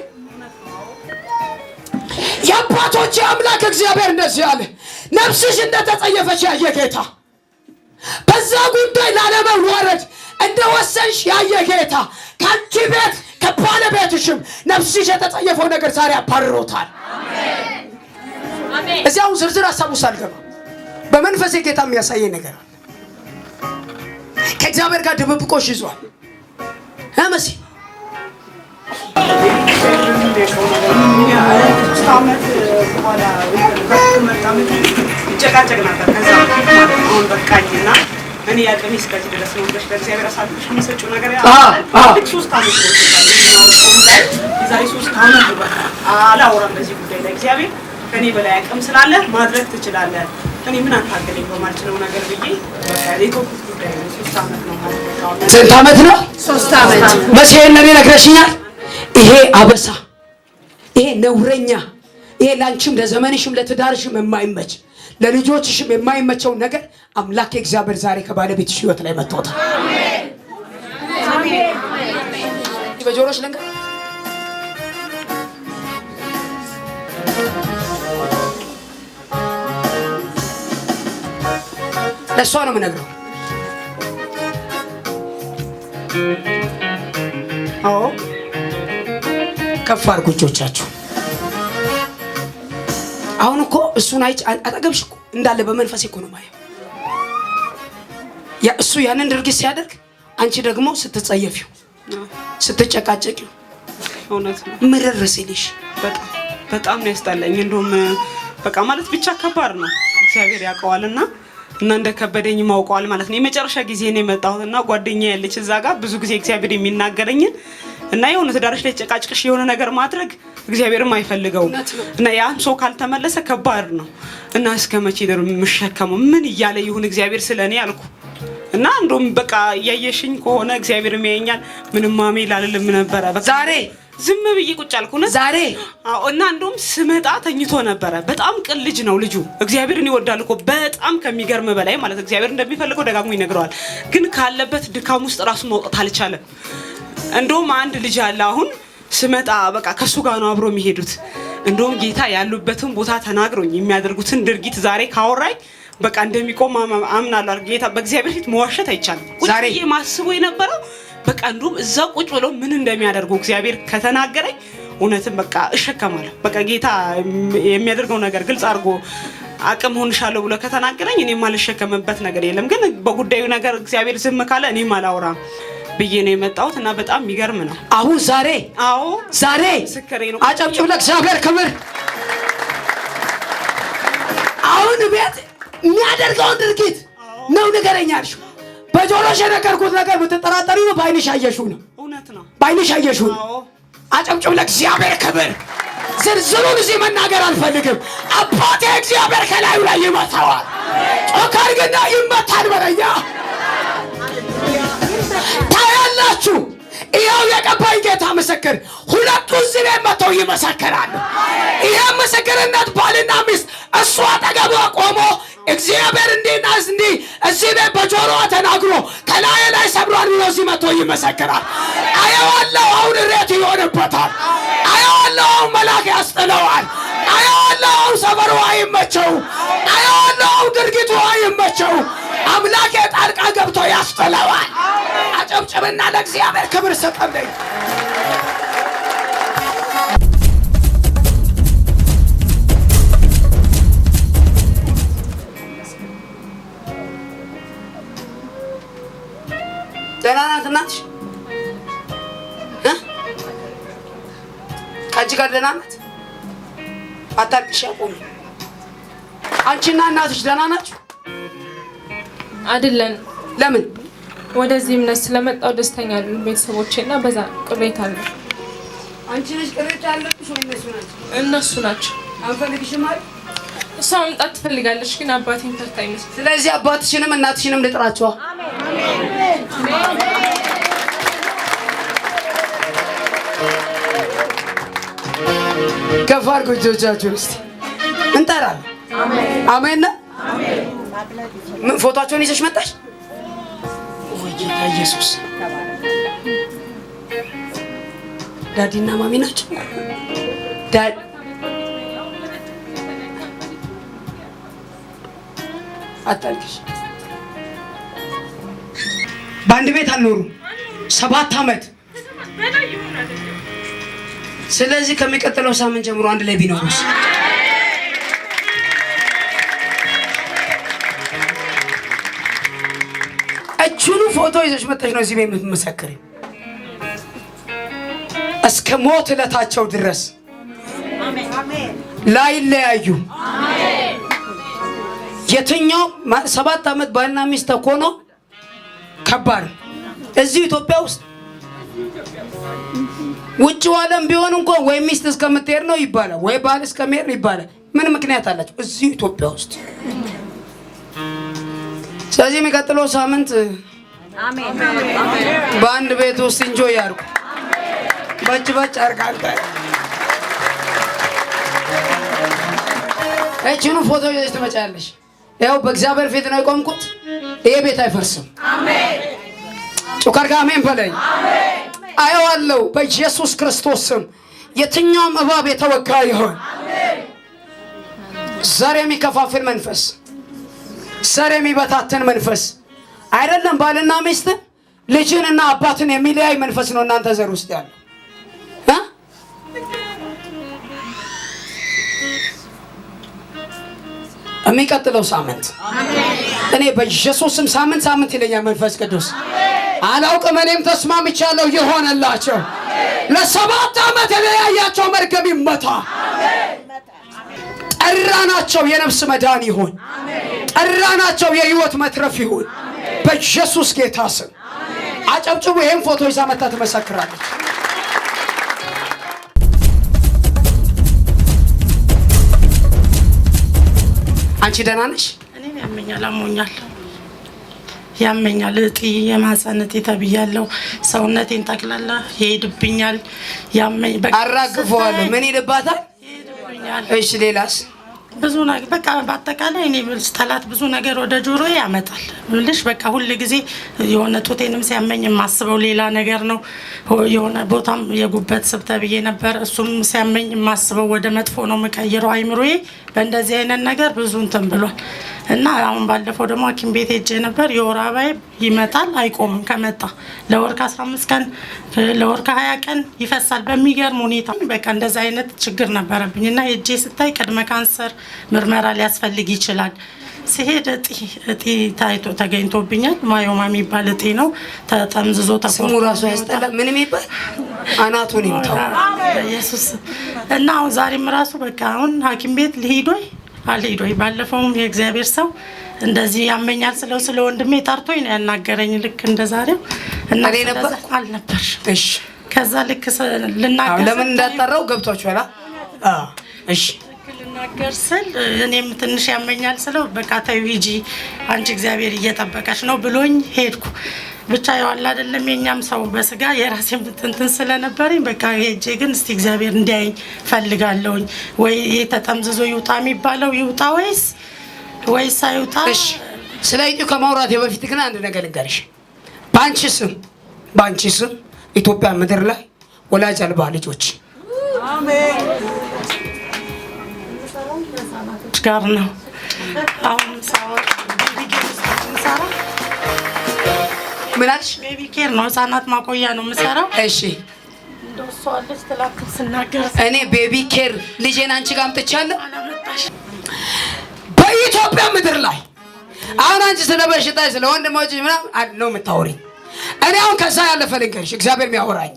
የአባቶች አምላክ እግዚአብሔር እንደዚህ አለ፣ ነፍስሽ እንደተጸየፈች ያየ ጌታ፣ በዛ ጉዳይ ላለመዋረድ እንደወሰንሽ ያየ ጌታ ከአንቺ ቤት ከባለቤትሽም ነፍስሽ የተጸየፈው ነገር ዛሬ አባርሮታል። እዚያው ዝርዝር ሐሳብ ውስጥ አልገባ። በመንፈሴ ጌታ የሚያሳየኝ ነገር አለ። ከእግዚአብሔር ጋር ድብብቆሽ ይዟል። መሲ እኔ ያቀኝ እስከዚህ ድረስ ነው። በእግዚአብሔር አሳልፈሽ የሚሰጪው ነገር ያ 3 ዓመት ነው። የዛሬ 3 ዓመት በቃ አላወራም በዚህ ጉዳይ ላይ። እግዚአብሔር ከኔ በላይ አቅም ስላለ ማድረግ ትችላለህ፣ እኔ ምን አታገለኝ በማልችለው ነገር ብዬ በቃ የቶኩት ጉዳይ ነው። 3 ዓመት ነው ማለት ነው። ስንት ዓመት ነው? 3 ዓመት። መቼም ለኔ ነግረሽኛል። ይሄ አበሳ፣ ይሄ ነውረኛ፣ ይሄ ላንቺም ለዘመንሽም ለትዳርሽም የማይመች ለልጆችሽም የማይመቸው ነገር አምላክ እግዚአብሔር ዛሬ ከባለቤትሽ ህይወት ላይ መጥቶታል። አሜን አሜን። በጆሮሽ ለንገር ለእሷ ነው የምነግረው። አዎ ከፍ አድርጉ እጆቻችሁ። አሁን እኮ እሱን አይቼ አጠገብሽ እኮ እንዳለ በመንፈስ እኮ ነው ማየው። ያ እሱ ያንን ድርጊት ሲያደርግ አንቺ ደግሞ ስትጸየፊው ስትጨቃጨቂው እውነት ነው ምርር ሲልሽ በጣም ነው ያስጠላኝ። እንደውም በቃ ማለት ብቻ ከባድ ነው። እግዚአብሔር ያውቀዋልና እና እንደከበደኝ ማውቀዋል ማለት ነው። የመጨረሻ ጊዜ ነው የመጣሁትና ጓደኛዬ ያለች እዛ ጋር ብዙ ጊዜ እግዚአብሔር የሚናገረኝ እና የሆነ ትዳርሽ ላይ ጨቃጭቅሽ የሆነ ነገር ማድረግ እግዚአብሔርም አይፈልገውም እና ያን ሰው ካልተመለሰ ከባድ ነው እና እስከመቼ ድረስ የምሸከመው ምን እያለ ይሁን እግዚአብሔር ስለኔ አልኩ እና እንደውም በቃ ያየሽኝ ከሆነ እግዚአብሔር የሚያየኛል ምንም ማሜል አልልም ነበረ። በቃ ዛሬ ዝም ብዬ ቁጭ አልኩና ዛሬ እና እንደውም ስመጣ ተኝቶ ነበረ። በጣም ቅን ልጅ ነው ልጁ። እግዚአብሔርን ይወዳል እኮ በጣም ከሚገርም በላይ ማለት እግዚአብሔር እንደሚፈልገው ደጋግሞ ይነግረዋል። ግን ካለበት ድካም ውስጥ ራሱ መውጣት አልቻለም። እንደውም አንድ ልጅ አለ አሁን ስመጣ በቃ ከሱ ጋር ነው አብሮ የሚሄዱት። እንደውም ጌታ ያሉበትን ቦታ ተናግሮኝ የሚያደርጉትን ድርጊት ዛሬ ካወራኝ በቃ እንደሚቆም አምናለሁ። ጌታ በእግዚአብሔር ፊት መዋሸት አይቻልም። ዛሬ ማስቦ የነበረው በቃ እንደውም እዛ ቁጭ ብለው ምን እንደሚያደርጉ እግዚአብሔር ከተናገረኝ እውነትም በቃ እሸከማለሁ። በቃ ጌታ የሚያደርገው ነገር ግልጽ አድርጎ አቅም ሆንሻለሁ ብሎ ከተናገረኝ እኔም አልሸከምበት ነገር የለም። ግን በጉዳዩ ነገር እግዚአብሔር ዝም ካለ እኔም አላወራም ብዬ ነው የመጣሁት እና በጣም የሚገርም ነው። አሁን ዛሬ ዛሬ ስከሬ ነው። አጨብጭብ ለእግዚአብሔር ክብር። አሁን ቤት የሚያደርገውን ድርጊት ነው ንገረኝ አልሽው። በጆሮሽ የነገርኩት ነገር ብትጠራጠሪው ነው በዓይንሽ አየሽው ነው። እውነት ነው በዓይንሽ አየሽው ነው። አጨብጭብ ለእግዚአብሔር ክብር። ዝርዝሩን እዚህ መናገር አልፈልግም። አባቴ እግዚአብሔር ከላዩ ላይ ይመታዋል። ጮካር ግና ይመታል በለኛ ታያላችሁ። ይኸው የቀባኝ ጌታ ምስክር ሁለቱ እዚህ ቤት መተው ይመሰክራሉ። ይሄ ምስክርነት ባልና ሚስት እሱ አጠገቧ ቆሞ እግዚአብሔር እንዲና እንዲህ እዚህ ቤት በጆሮዋ ተናግሮ ከላይ ላይ ሰብሯል ብሎ እዚህ መተው ይመሰክራል። አየዋለሁ አሁን እሬት ይሆንበታል። አየዋለሁ አሁን መልአክ ያስጥለዋል። አየዋለሁ አሁን ሰፈሩ አይመቸው። አየዋለሁ አሁን ድርጊቱ አይመቸው። አምላኬ ጣልቃ ገብቶ ያስጥለዋል። አጨብጭብና ለእግዚአብሔር ክብር ስጠልኝ። ደህና ናት እናትሽ? ከአንቺ ጋር ደህና ናት? አታልቅሽ፣ አቁሚ። አንቺና እናትሽ ደህና ናችሁ? አይደለን። ለምን? ወደዚህ እምነት ስለመጣው ደስተኛ አይደሉም ቤተሰቦቼና በዛ ቅሬታ አለ። አንቺ ነሽ ቅሬታ ያለብሽ ወይ እነሱ ናቸው? እነሱ ናቸው። አንፈልግሽም አይደል? እሷ መምጣት ትፈልጋለች ግን አባቴን ፈርታ ይመስል። ስለዚህ አባትሽንም እናትሽንም ልጥራቸው። አሜን። ከፍ አድርጉ እጆቻችሁን እስቲ እንጠራለን። አሜን። አሜን። ምን ፎቶአቸውን ይዘሽ መጣሽ? ወይ ጌታ ኢየሱስ። ዳዲና ማሚ ናቸው። አታልቅሽ። በአንድ ቤት አልኖሩም 7 ዓመት። ስለዚህ ከሚቀጥለው ሳምንት ጀምሮ አንድ ላይ ቢኖሩስ? እቹኑ ፎቶ ይዘሽ መጥተሽ ነው እዚህ ቤት የምትመሰክሪ። እስከ ሞት ዕለታቸው ድረስ ላይለያዩ የትኛው 7 ዓመት ባልና ሚስት ተኮኖ ከባድ እዚህ ኢትዮጵያ ውስጥ ውጭው ዓለም ቢሆን እንኳን ወይ ሚስት እስከምትሄድ ነው ይባላል፣ ወይ ባል እስከሚሄድ ነው ይባላል። ምን ምክንያት አላቸው እዚህ ኢትዮጵያ ውስጥ? ስለዚህ የሚቀጥለው ሳምንት በአንድ ቤት ውስጥ እንጆይ ያርጉ። በጭ አርጋንተ እቺኑ ፎቶ ይዘሽ ትመጫለሽ። ያው በእግዚአብሔር ፊት ነው የቆምኩት። ይሄ ቤት አይፈርስም። አሜን። ጩካርጋ አሜን በለኝ። አሜን። አየዋለሁ በኢየሱስ ክርስቶስ ስም። የትኛውም እባብ የተወጋ ይሆን ዘር የሚከፋፍል መንፈስ ዘር የሚበታትን መንፈስ አይደለም። ባልና ሚስት ልጅንና አባትን የሚለያይ መንፈስ ነው እናንተ ዘር ውስጥ ያለው። የሚቀጥለው ሳምንት እኔ በኢየሱስም ሳምንት ይለኛል መንፈስ ቅዱስ። አላውቅም፣ እኔም ተስማምቻለሁ። ይሆነላቸው። ለ7 ዓመት የለያያቸው መርገም ይመታ። ጠራናቸው የነፍስ መዳን ይሁን። ጠራናቸው የህይወት መትረፍ ይሁን በኢየሱስ ጌታ ስም። አጨብጭቡ። ይሄን ፎቶ ይዛ መታ ትመሰክራለች። አንቺ ደህና ነሽ? እኔ ያመኛል፣ አሞኛል፣ ያመኛል። እጢ የማህፀን እጢ ተብያለሁ። ሰውነቴን ጠቅላላ ይሄድብኛል። ያመኝ በቃ አራግፈዋለሁ። ምን ይልባታል? ይሄድብኛል። እሺ ሌላስ? ብዙ ነገር በቃ በአጠቃላይ እኔ ጠላት ብዙ ነገር ወደ ጆሮ ያመጣል። ምልሽ በቃ ሁሉ ጊዜ የሆነ ጡቴንም ሲያመኝ የማስበው ሌላ ነገር ነው። የሆነ ቦታም የጉበት ስብ ተብዬ ነበር። እሱም ሲያመኝ የማስበው ወደ መጥፎ ነው የምቀይረው አይምሮዬ። በእንደዚህ አይነት ነገር ብዙ እንትን ብሏል እና አሁን ባለፈው ደግሞ ሐኪም ቤት ሄጄ ነበር። የወር አበባዬ ይመጣል አይቆምም። ከመጣ ለወር ከ15 ቀን ለወር ከ20 ቀን ይፈሳል በሚገርም ሁኔታ። በቃ እንደዚህ አይነት ችግር ነበረብኝ እና ሄጄ ስታይ ቅድመ ካንሰር ምርመራ ሊያስፈልግ ይችላል። ሲሄድ እጢ ታይቶ ተገኝቶብኛል። ማዮማ የሚባል እጢ ነው። ተጠምዝዞ ስሙ ራሱ ያስጠላ። ምን የሚባል አናቱን ይምታው ኢየሱስ። እና አሁን ዛሬም ራሱ በቃ አሁን ሐኪም ቤት ልሂዶይ አልሄዶይ። ባለፈውም የእግዚአብሔር ሰው እንደዚህ ያመኛል ስለ ወንድሜ ጠርቶኝ ነው ያናገረኝ። ልክ እንደዛሬው እና ነበር አልነበር። እሺ ከዛ ልክ ልናገር ለምን እንዳጠራው ገብቷችኋል? እሺ ልናገር ስል እኔም ትንሽ ያመኛል ስለው በቃ ተይው ሂጂ አንቺ እግዚአብሔር እየጠበቀሽ ነው ብሎኝ ሄድኩ። ብቻ ያዋል አይደለም የኛም ሰው በስጋ የራሴን እንትን ስለነበረኝ በቃ ሄጄ ግን እስቲ እግዚአብሔር እንዲያየኝ ፈልጋለሁኝ። ወይ የተጠምዝዞ ይውጣ የሚባለው ይውጣ ወይስ አይውጣ? እሺ ስለ ኢትዮጵያ ከማውራት በፊት ግን አንድ ነገር ልንገርሽ። ባንቺ ስም ኢትዮጵያ ምድር ላይ ወላጅ አልባ ልጆች ጋር ነው አሁን ምናልሽ? ቤቢ ኬር ነው፣ ህፃናት ማቆያ ነው የምሰራው። እሺ እንደሷለች ተላክም ስናገር እኔ ቤቢ ኬር ልጄን አንቺ ጋር አምጥቻለሁ። በኢትዮጵያ ምድር ላይ አሁን አንቺ ስለ በሽታ ስለ ወንድሞች ምናምን ነው የምታወሪኝ። እኔ አሁን ከዛ ያለፈ ልንገርሽ እግዚአብሔር የሚያወራኝ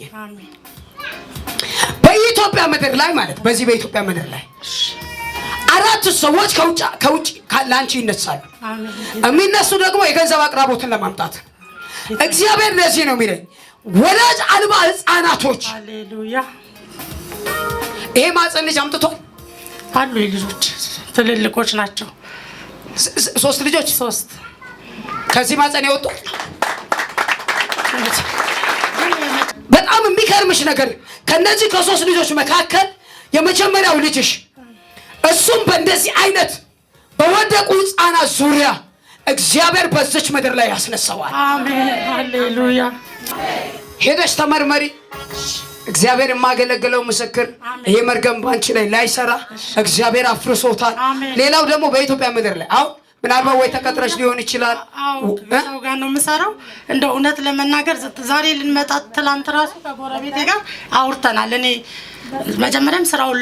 በኢትዮጵያ ምድር ላይ ማለት በዚህ በኢትዮጵያ ምድር ላይ 4 ሰዎች ከውጭ ላንቺ ይነሳሉ። የሚነሱ ደግሞ የገንዘብ አቅራቦትን ለማምጣት እግዚአብሔር ለዚህ ነው የሚለኝ ወላጅ አልባ ህፃናቶች። ሃሌሉያ። ይሄ ማህፀን ልጅ አምጥቷል አሉ። ልጆች ትልልቆች ናቸው። 3 ልጆች 3 ከዚህ ማህፀን የወጡ። በጣም የሚገርምሽ ነገር ከነዚህ ከ3 ልጆች መካከል የመጀመሪያው ልጅሽ እሱም በእንደዚህ አይነት በወደቁ ህፃናት ዙሪያ እግዚአብሔር በዚች ምድር ላይ ያስነሳዋል። አሜን ሃሌሉያ። ሄደሽ ተመርመሪ። እግዚአብሔር የማገለግለው ምስክር ይሄ መርገም ባንቺ ላይ ላይሰራ እግዚአብሔር አፍርሶታል። ሌላው ደግሞ በኢትዮጵያ ምድር ላይ አሁን ምናልባት ወይ ተቀጥረሽ ሊሆን ይችላል። ሰው ጋር ነው የምሰራው። እንደ እውነት ለመናገር ዛሬ ልንመጣ ትላንት ራሱ ከጎረቤቴ ጋር አውርተናል። እኔ መጀመሪያም ስራውን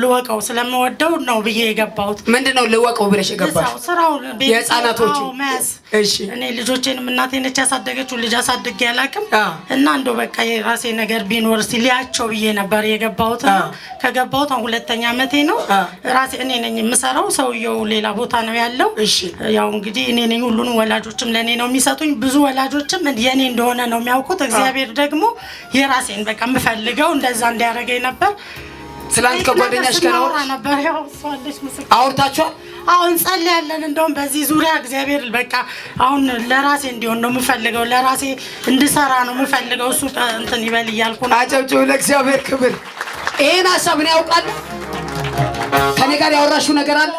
ልወቀው ስለምወደው ነው ብዬ የገባሁት። ምንድነው ልወቀው ብለሽ የገባሽ? ስራው የህፃናቶች መያዝ። እሺ እኔ ልጆቼንም እናቴ ነች ያሳደገችው፣ ልጅ አሳድጌ አላውቅም እና እንደው በቃ የራሴ ነገር ቢኖር እስቲ ሊያቸው ብዬ ነበር የገባሁት። ከገባሁት አሁን 2ኛ ዓመቴ ነው። ራሴ እኔ ነኝ የምሰራው፣ ሰውየው ሌላ ቦታ ነው ያለው። ያው እንግዲህ እኔ ነኝ ሁሉንም፣ ወላጆችም ለኔ ነው የሚሰጡኝ። ብዙ ወላጆችም የኔ እንደሆነ ነው የሚያውቁት። እግዚአብሔር ደግሞ የራሴን በቃ የምፈልገው እንደዛ እንዲያደርገኝ ነበር። ትላንት ከጓደኛሽ ጋር ነበር ያው ሷለች ምስክር አውርታችኋል? አሁን ጸልያለን። እንደውም በዚህ ዙሪያ እግዚአብሔር በቃ አሁን ለራሴ እንዲሆን ነው የምፈልገው፣ ለራሴ እንድሰራ ነው የምፈልገው። እሱ እንትን ይበል እያልኩ ነው። አጨብጭቡ ለእግዚአብሔር ክብር። ይሄን ሀሳብ ነው ያውቃል። ከኔ ጋር ያወራሽው ነገር አለ።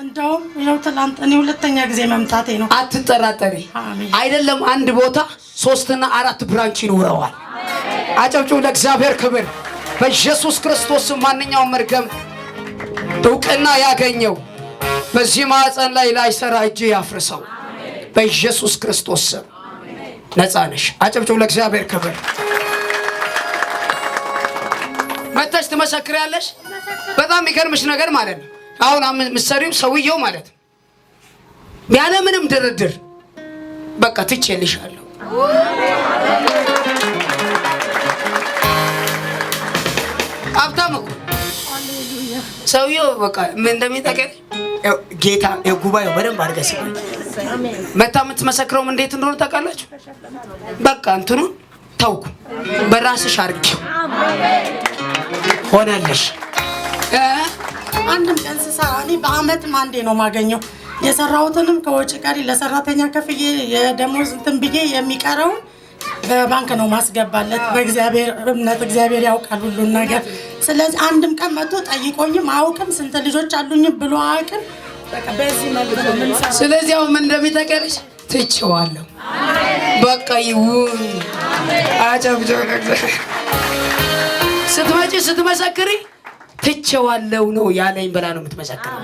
እንደውም ያው ትላንት እኔ 2ኛ ጊዜ መምጣቴ ነው። አትጠራጠሪ። አይደለም አንድ ቦታ 3 እና 4 ብራንች ይኖረዋል። አጨብጭቡ ለእግዚአብሔር ክብር። በኢየሱስ ክርስቶስ ማንኛውም መርገም እውቅና ያገኘው በዚህ ማህፀን ላይ ላይሰራ እጅ ያፍርሰው በኢየሱስ ክርስቶስ ስም። ነፃ ነሽ። አጨብጭቡ ለእግዚአብሔር ክብር። መተሽ ትመሰክሪያለሽ። በጣም የሚገርምሽ ነገር ማለት ነው አሁን ምሰሪው ሰውየው ማለት ነው ያለ ምንም ድርድር በቃ ትቼልሻለሁ። አብታም እኮ ሰውየው በቃ ምን እንደሚጠቀም ጌታ የጉባኤው በደንብ አድርገሽ መታ የምትመሰክረው እንዴት እንደሆነ ታውቃላችሁ? በቃ እንትኑን ታውቁ በራስሽ አድርጊው ሆነልሽ። አንድም ቀን ስሰራ እኔ በአመትም አንዴ ነው የማገኘው። የሰራሁትንም ከወጪ ቀሪ ለሰራተኛ ከፍዬ የደሞዝ እንትን ብዬ የሚቀረውን በባንክ ነው ማስገባለት። በእግዚአብሔር እምነት እግዚአብሔር ያውቃል ሁሉን ነገር። ስለዚህ አንድም ቀን መጥቶ ጠይቆኝም አያውቅም። ስንት ልጆች አሉኝ ብሎ አያውቅም። በቃ በዚህ መልኩ ነው የምንሰራው። ስለዚህ አሁን ምን እንደሚጠቀምሽ ትቼዋለሁ። በቃ ይሁን። አጨብጭቡ ለእግዚአብሔር። ስትመጪ ስትመሰክሪ ትቼዋለሁ ነው ያለኝ ብላ ነው የምትመሰክረው።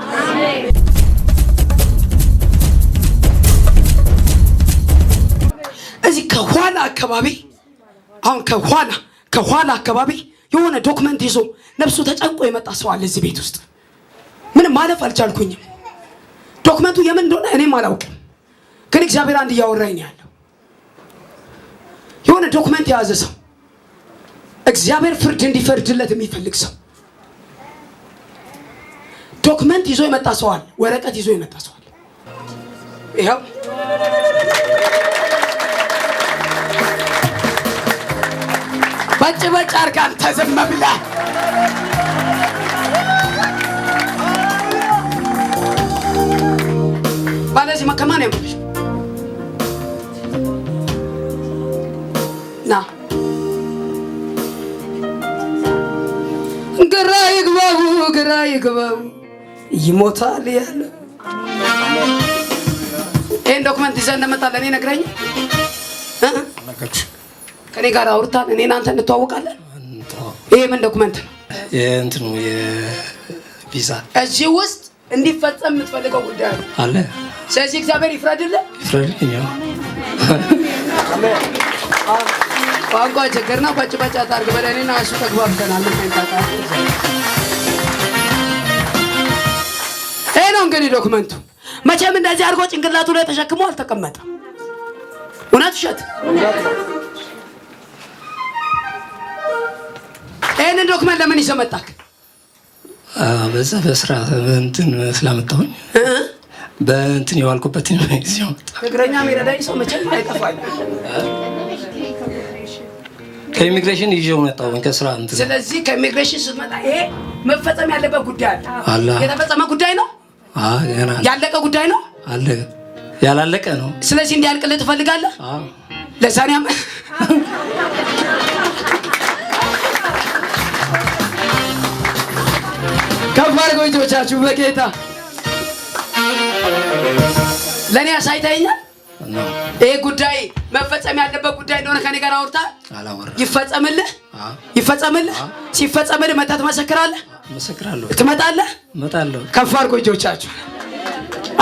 እዚህ ከኋላ አካባቢ አሁን ከኋላ አካባቢ የሆነ ዶክመንት ይዞ ነፍሱ ተጨንቆ የመጣ ሰው አለ እዚህ ቤት ውስጥ። ምንም ማለፍ አልቻልኩኝም። ዶክመንቱ የምን እንደሆነ እኔም አላውቅም፣ ግን እግዚአብሔር አንድ እያወራኝ ያለው የሆነ ዶክመንት የያዘ ሰው፣ እግዚአብሔር ፍርድ እንዲፈርድለት የሚፈልግ ሰው ዶክመንት ይዞ የመጣ ሰው አለ፣ ወረቀት ይዞ የመጣ ሰው አለ። ይኸው በጭ አርጋን ተዘመ ብላ ባለዚህ ከማን ያምርሽ ና ግራ ይግባው ይሞታል ያለ ይሄን ዶክመንት ይዘን እንደመጣለን እኔ ነግረኝ ከኔ ጋር አውርታን እኔ እናንተ እንተዋወቃለን። ይሄ ምን ዶክመንት ነው? የእንትኑ የቪዛ እዚህ ውስጥ እንዲፈጸም የምትፈልገው ጉዳይ አለ። ስለዚህ እግዚአብሔር ይፍረድልህ። ቋንቋ ችግርና ባጭባጫ ታርግ በለኔና እሱ ተግባብተናል። ይሄ ነው እንግዲህ ዶክመንቱ። መቼም እንደዚህ አድርጎ ጭንቅላቱ ላይ ተሸክሞ አልተቀመጠም። እውነት ውሸት? ይሄንን ዶክመንት ለምን ይዘህ መጣህ? በዛ በስራ እንትን ስላመጣሁኝ በእንትን የዋልኩበት ነው እዚያው እግረኛ የሚረዳኝ ሰው መቼም አይጠፋኝ። ከኢሚግሬሽን ይዤው መጣሁ ከስራ እንትን። ስለዚህ ከኢሚግሬሽን ስትመጣ ይሄ መፈጸም ያለበት ጉዳይ አለ። የተፈጸመ ጉዳይ ነው? ገና ያለቀ ጉዳይ ነው? አለ። ያላለቀ ነው። ስለዚህ እንዲያልቅልህ ትፈልጋለህ? ለዛኔም ከባድ ጎጆቻችሁ በጌታ ለኔ አሳይተኛል። ይሄ ጉዳይ መፈጸም ያለበት ጉዳይ እንደሆነ ከኔ ጋር አውርተሃል። ይፈጸምልህ። ሲፈጸምልህ መጣ ትመሰክራለህ። መሰክራለሁ። ትመጣለህ። እመጣለሁ። ከባድ ጎጆቻችሁ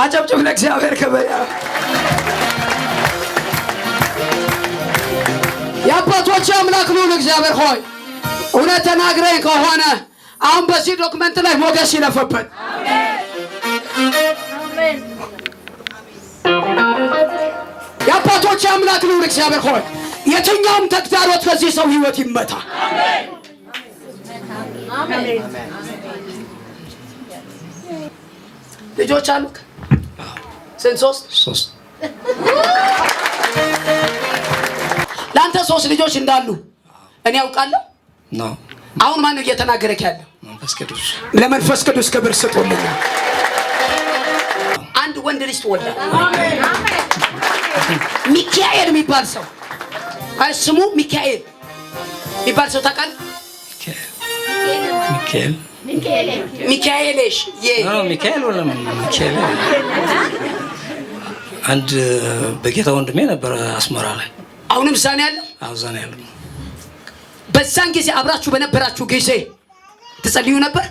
አጨብጭቡ ለእግዚአብሔር ክብር። የአባቶች አምላክ ነው እግዚአብሔር ሆይ እውነት ተናግረኝ ከሆነ አሁን በዚህ ዶክመንት ላይ ሞገስ ይለፈበት። የአባቶች አምላክ ነው እግዚአብሔር ሆይ የትኛውም ተግዳሮት ከዚህ ሰው ህይወት ይመታ። ልጆች አሉክ? ስንት? ሶስት። ለአንተ 3 ልጆች እንዳሉ እኔ ያውቃለሁ ነው። አሁን ማን ነው እየተናገረክ ያለው? መንፈስ ቅዱስ። ለመንፈስ ቅዱስ ክብር ስጡልኝ። አንድ ወንድ ልጅ ትወልዳለህ። ሚካኤል የሚባል ሰው ስሙ ሚካኤል የሚባል ሰው ታውቃለህ? ሚካኤልሽ ሚካኤል ወላ ሚካኤል አንድ በጌታ ወንድሜ ነበር አስመራ ላይ። አሁንም ዛኔ ያለ? አዎ ዛኔ ያለ። በዛን ጊዜ አብራችሁ በነበራችሁ ጊዜ ትጸልዩ ነበር?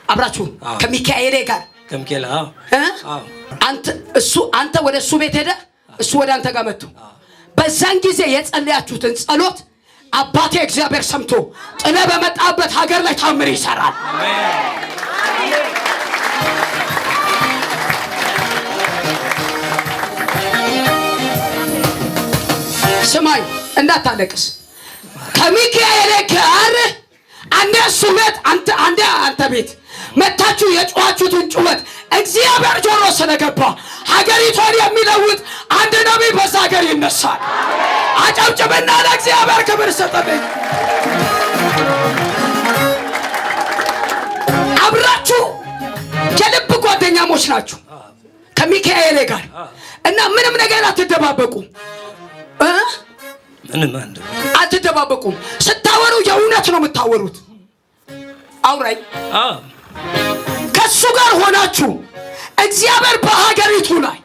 አብራችሁ ከሚካኤል ጋር ከሚካኤል አንተ ወደ እሱ ቤት ሄደ፣ እሱ ወደ አንተ ጋር መጥቶ በዛን ጊዜ የጸለያችሁትን ጸሎት አባቴ እግዚአብሔር ሰምቶ ጥለ በመጣበት ሀገር ላይ ታምር ይሰራል። ስማኝ እንዳታለቅስ። ከሚካኤል ጋር አንዴ እሱ ቤት አንተ ቤት መታችሁ የጮኻችሁትን ጩኸት እግዚአብሔር ጆሮ ስለገባ ሀገሪቷን የሚለውጥ አንድ ነቢይ በዛ ሀገር ይነሳል። አጨብጭብና ለእግዚአብሔር ክብር ስጥልኝ። አብራችሁ የልብ ጓደኛሞች ናችሁ ከሚካኤል ጋር እና ምንም ነገር አትደባበቁ። አትደባበቁም። ስታወሩ የእውነት ነው የምታወሩት። አውራኝ ከሱ ጋር ሆናችሁ እግዚአብሔር በሀገሪቱ ላይ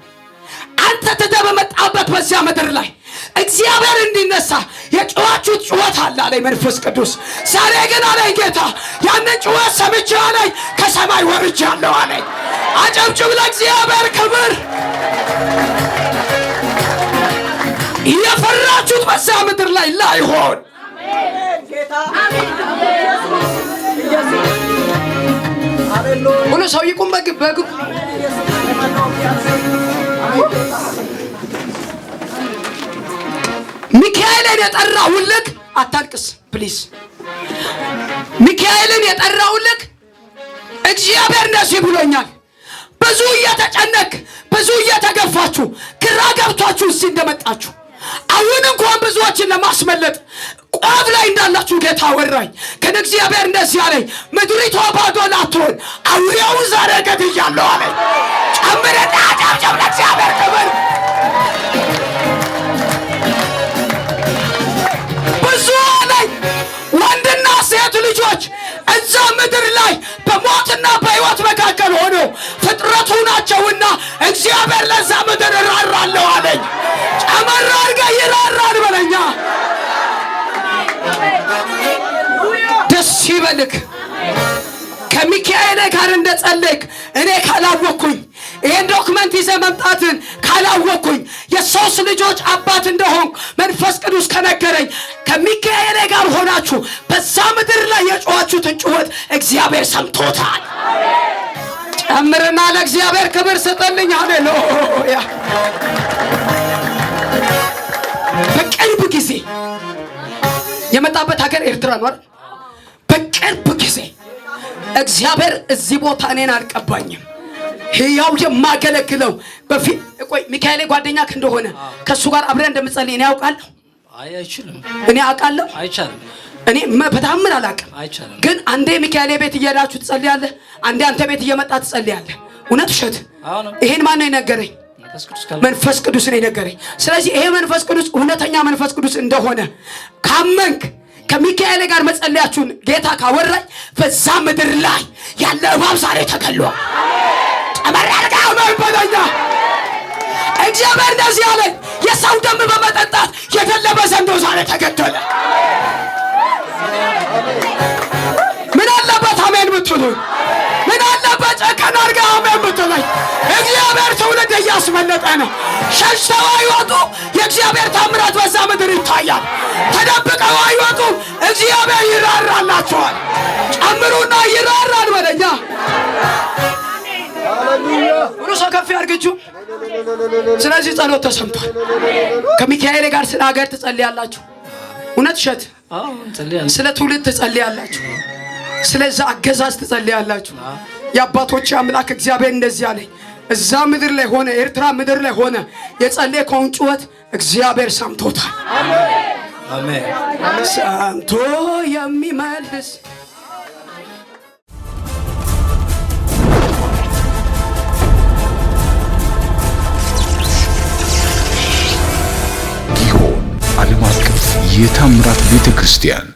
አንተ ትተህ በመጣበት በዚያ ምድር ላይ እግዚአብሔር እንዲነሳ የጮኻችሁት ጩኸት አለ አለኝ መንፈስ ቅዱስ። ዛሬ ግን አለኝ ጌታ ያንን ጩኸት ሰምቼ አለኝ ከሰማይ ወርጃለሁ አለኝ። አጨብጭብ ለእግዚአብሔር ክብር። የፈራችሁት በዛ ምድር ላይ ላይሆን ሁሉ ሰው ይቁም በግብ ሚካኤልን የጠራሁልህ አታልቅስ ፕሊዝ። ሚካኤልን የጠራሁልህ እግዚአብሔር እንደዚህ ብሎኛል። ብዙ እየተጨነቅ ብዙ እየተገፋችሁ ግራ ገብቷችሁ እዚህ እንደመጣችሁ አሁን እንኳን ብዙዎችን ለማስመለጥ ቋፍ ላይ እንዳላችሁ ጌታ ወራኝ። ግን እግዚአብሔር እንደዚህ አለኝ ምድሪቷ ባዶ ላትሆን አውሬውን ዛሬ ገድያለሁ አለኝ። ጨምርና አጨብጭብ ለእግዚአብሔር ክብር። ብዙ አለኝ ወንድና ሴት ልጆች እዛ ምድር ላይ በሞትና በሕይወት መካከል ሆኖ ፍጥረቱ ናቸውና እግዚአብሔር ለዛ ምድር እራራለሁ አለኝ። ጨመር አድርገህ ይራራል በለኛ። ደስ ይበልክ። ከሚካኤል ጋር እንደጸለይክ እኔ ካላወቅኩኝ ይህን ዶክመንት ይዘህ መምጣትን ካላወቅኩኝ የሶስት ልጆች አባት እንደሆንኩ መንፈስ ቅዱስ ከነገረኝ ከሚካኤል ጋር ሆናችሁ በዛ ምድር ላይ የጮኻችሁትን ጩኸት እግዚአብሔር ሰምቶታል። ጨምርና ለእግዚአብሔር ክብር ስጥልኝ። ሃሌሉያ። በቅርብ ጊዜ የመጣበት ሀገር ኤርትራ ነው አይደል? በቅርብ ጊዜ እግዚአብሔር እዚህ ቦታ እኔን አልቀባኝም። ሕያው የማገለግለው በፊት ቆይ ሚካኤል ጓደኛክ እንደሆነ ከሱ ጋር አብረን እንደምጸልይ እኔ አውቃለሁ። አይችልም። እኔ አውቃለሁ። አይቻልም። እኔ በታምር አላውቅም። አይቻልም። ግን አንዴ ሚካኤል ቤት እየሄዳችሁ ትጸልያለህ፣ አንዴ አንተ ቤት እየመጣ ትጸልያለህ። እውነት ውሸት? ይሄን ማን ነው የነገረኝ? መንፈስ ቅዱስ ነው የነገረኝ። ስለዚህ ይሄ መንፈስ ቅዱስ እውነተኛ መንፈስ ቅዱስ እንደሆነ ካመንክ ከሚካኤል ጋር መጸለያችሁን ጌታ ካወራኝ በዛ ምድር ላይ ያለ እባብ ዛሬ ተገሏል። ተመረቀው መንፈሰኛ እግዚአብሔር እንደዚህ አለ። የሰው ደም በመጠጣት የደለበ ዘንዶ ዛሬ ተገደለ። ምን አለበት አሜን ብትሉ? ምን አለበት ጨከን አድርገህ አሜን ብትለኝ? እግዚአብሔር ትውልድ እያስመለጠ ነው። ሸሽተው አይወጡ። የእግዚአብሔር ታምራት በዛ ምድር ይታያል። ተደብቀው አይወጡ። እግዚአብሔር ይራራላቸዋል። ጨምሩና ይራራል በለኛ። ሁሉ ሰው ከፍ ያድርግችሁ። ስለዚህ ጸሎት ተሰምቷል። ከሚካኤል ጋር ስለ ሀገር ትጸልያላችሁ። እውነት እሸት? ስለ ትውልድ ትጸልያላችሁ። ስለዛ አገዛዝ ትጸልያላችሁ። የአባቶች አምላክ እግዚአብሔር እንደዚህ አለኝ። እዛ ምድር ላይ ሆነ ኤርትራ ምድር ላይ ሆነ የጸለየከውን ጩኸት እግዚአብሔር ሰምቶታል። አሜን። ሰምቶ የሚመልስ ጊዮን ዓለም አቀፍ የታምራት ቤተ ክርስቲያን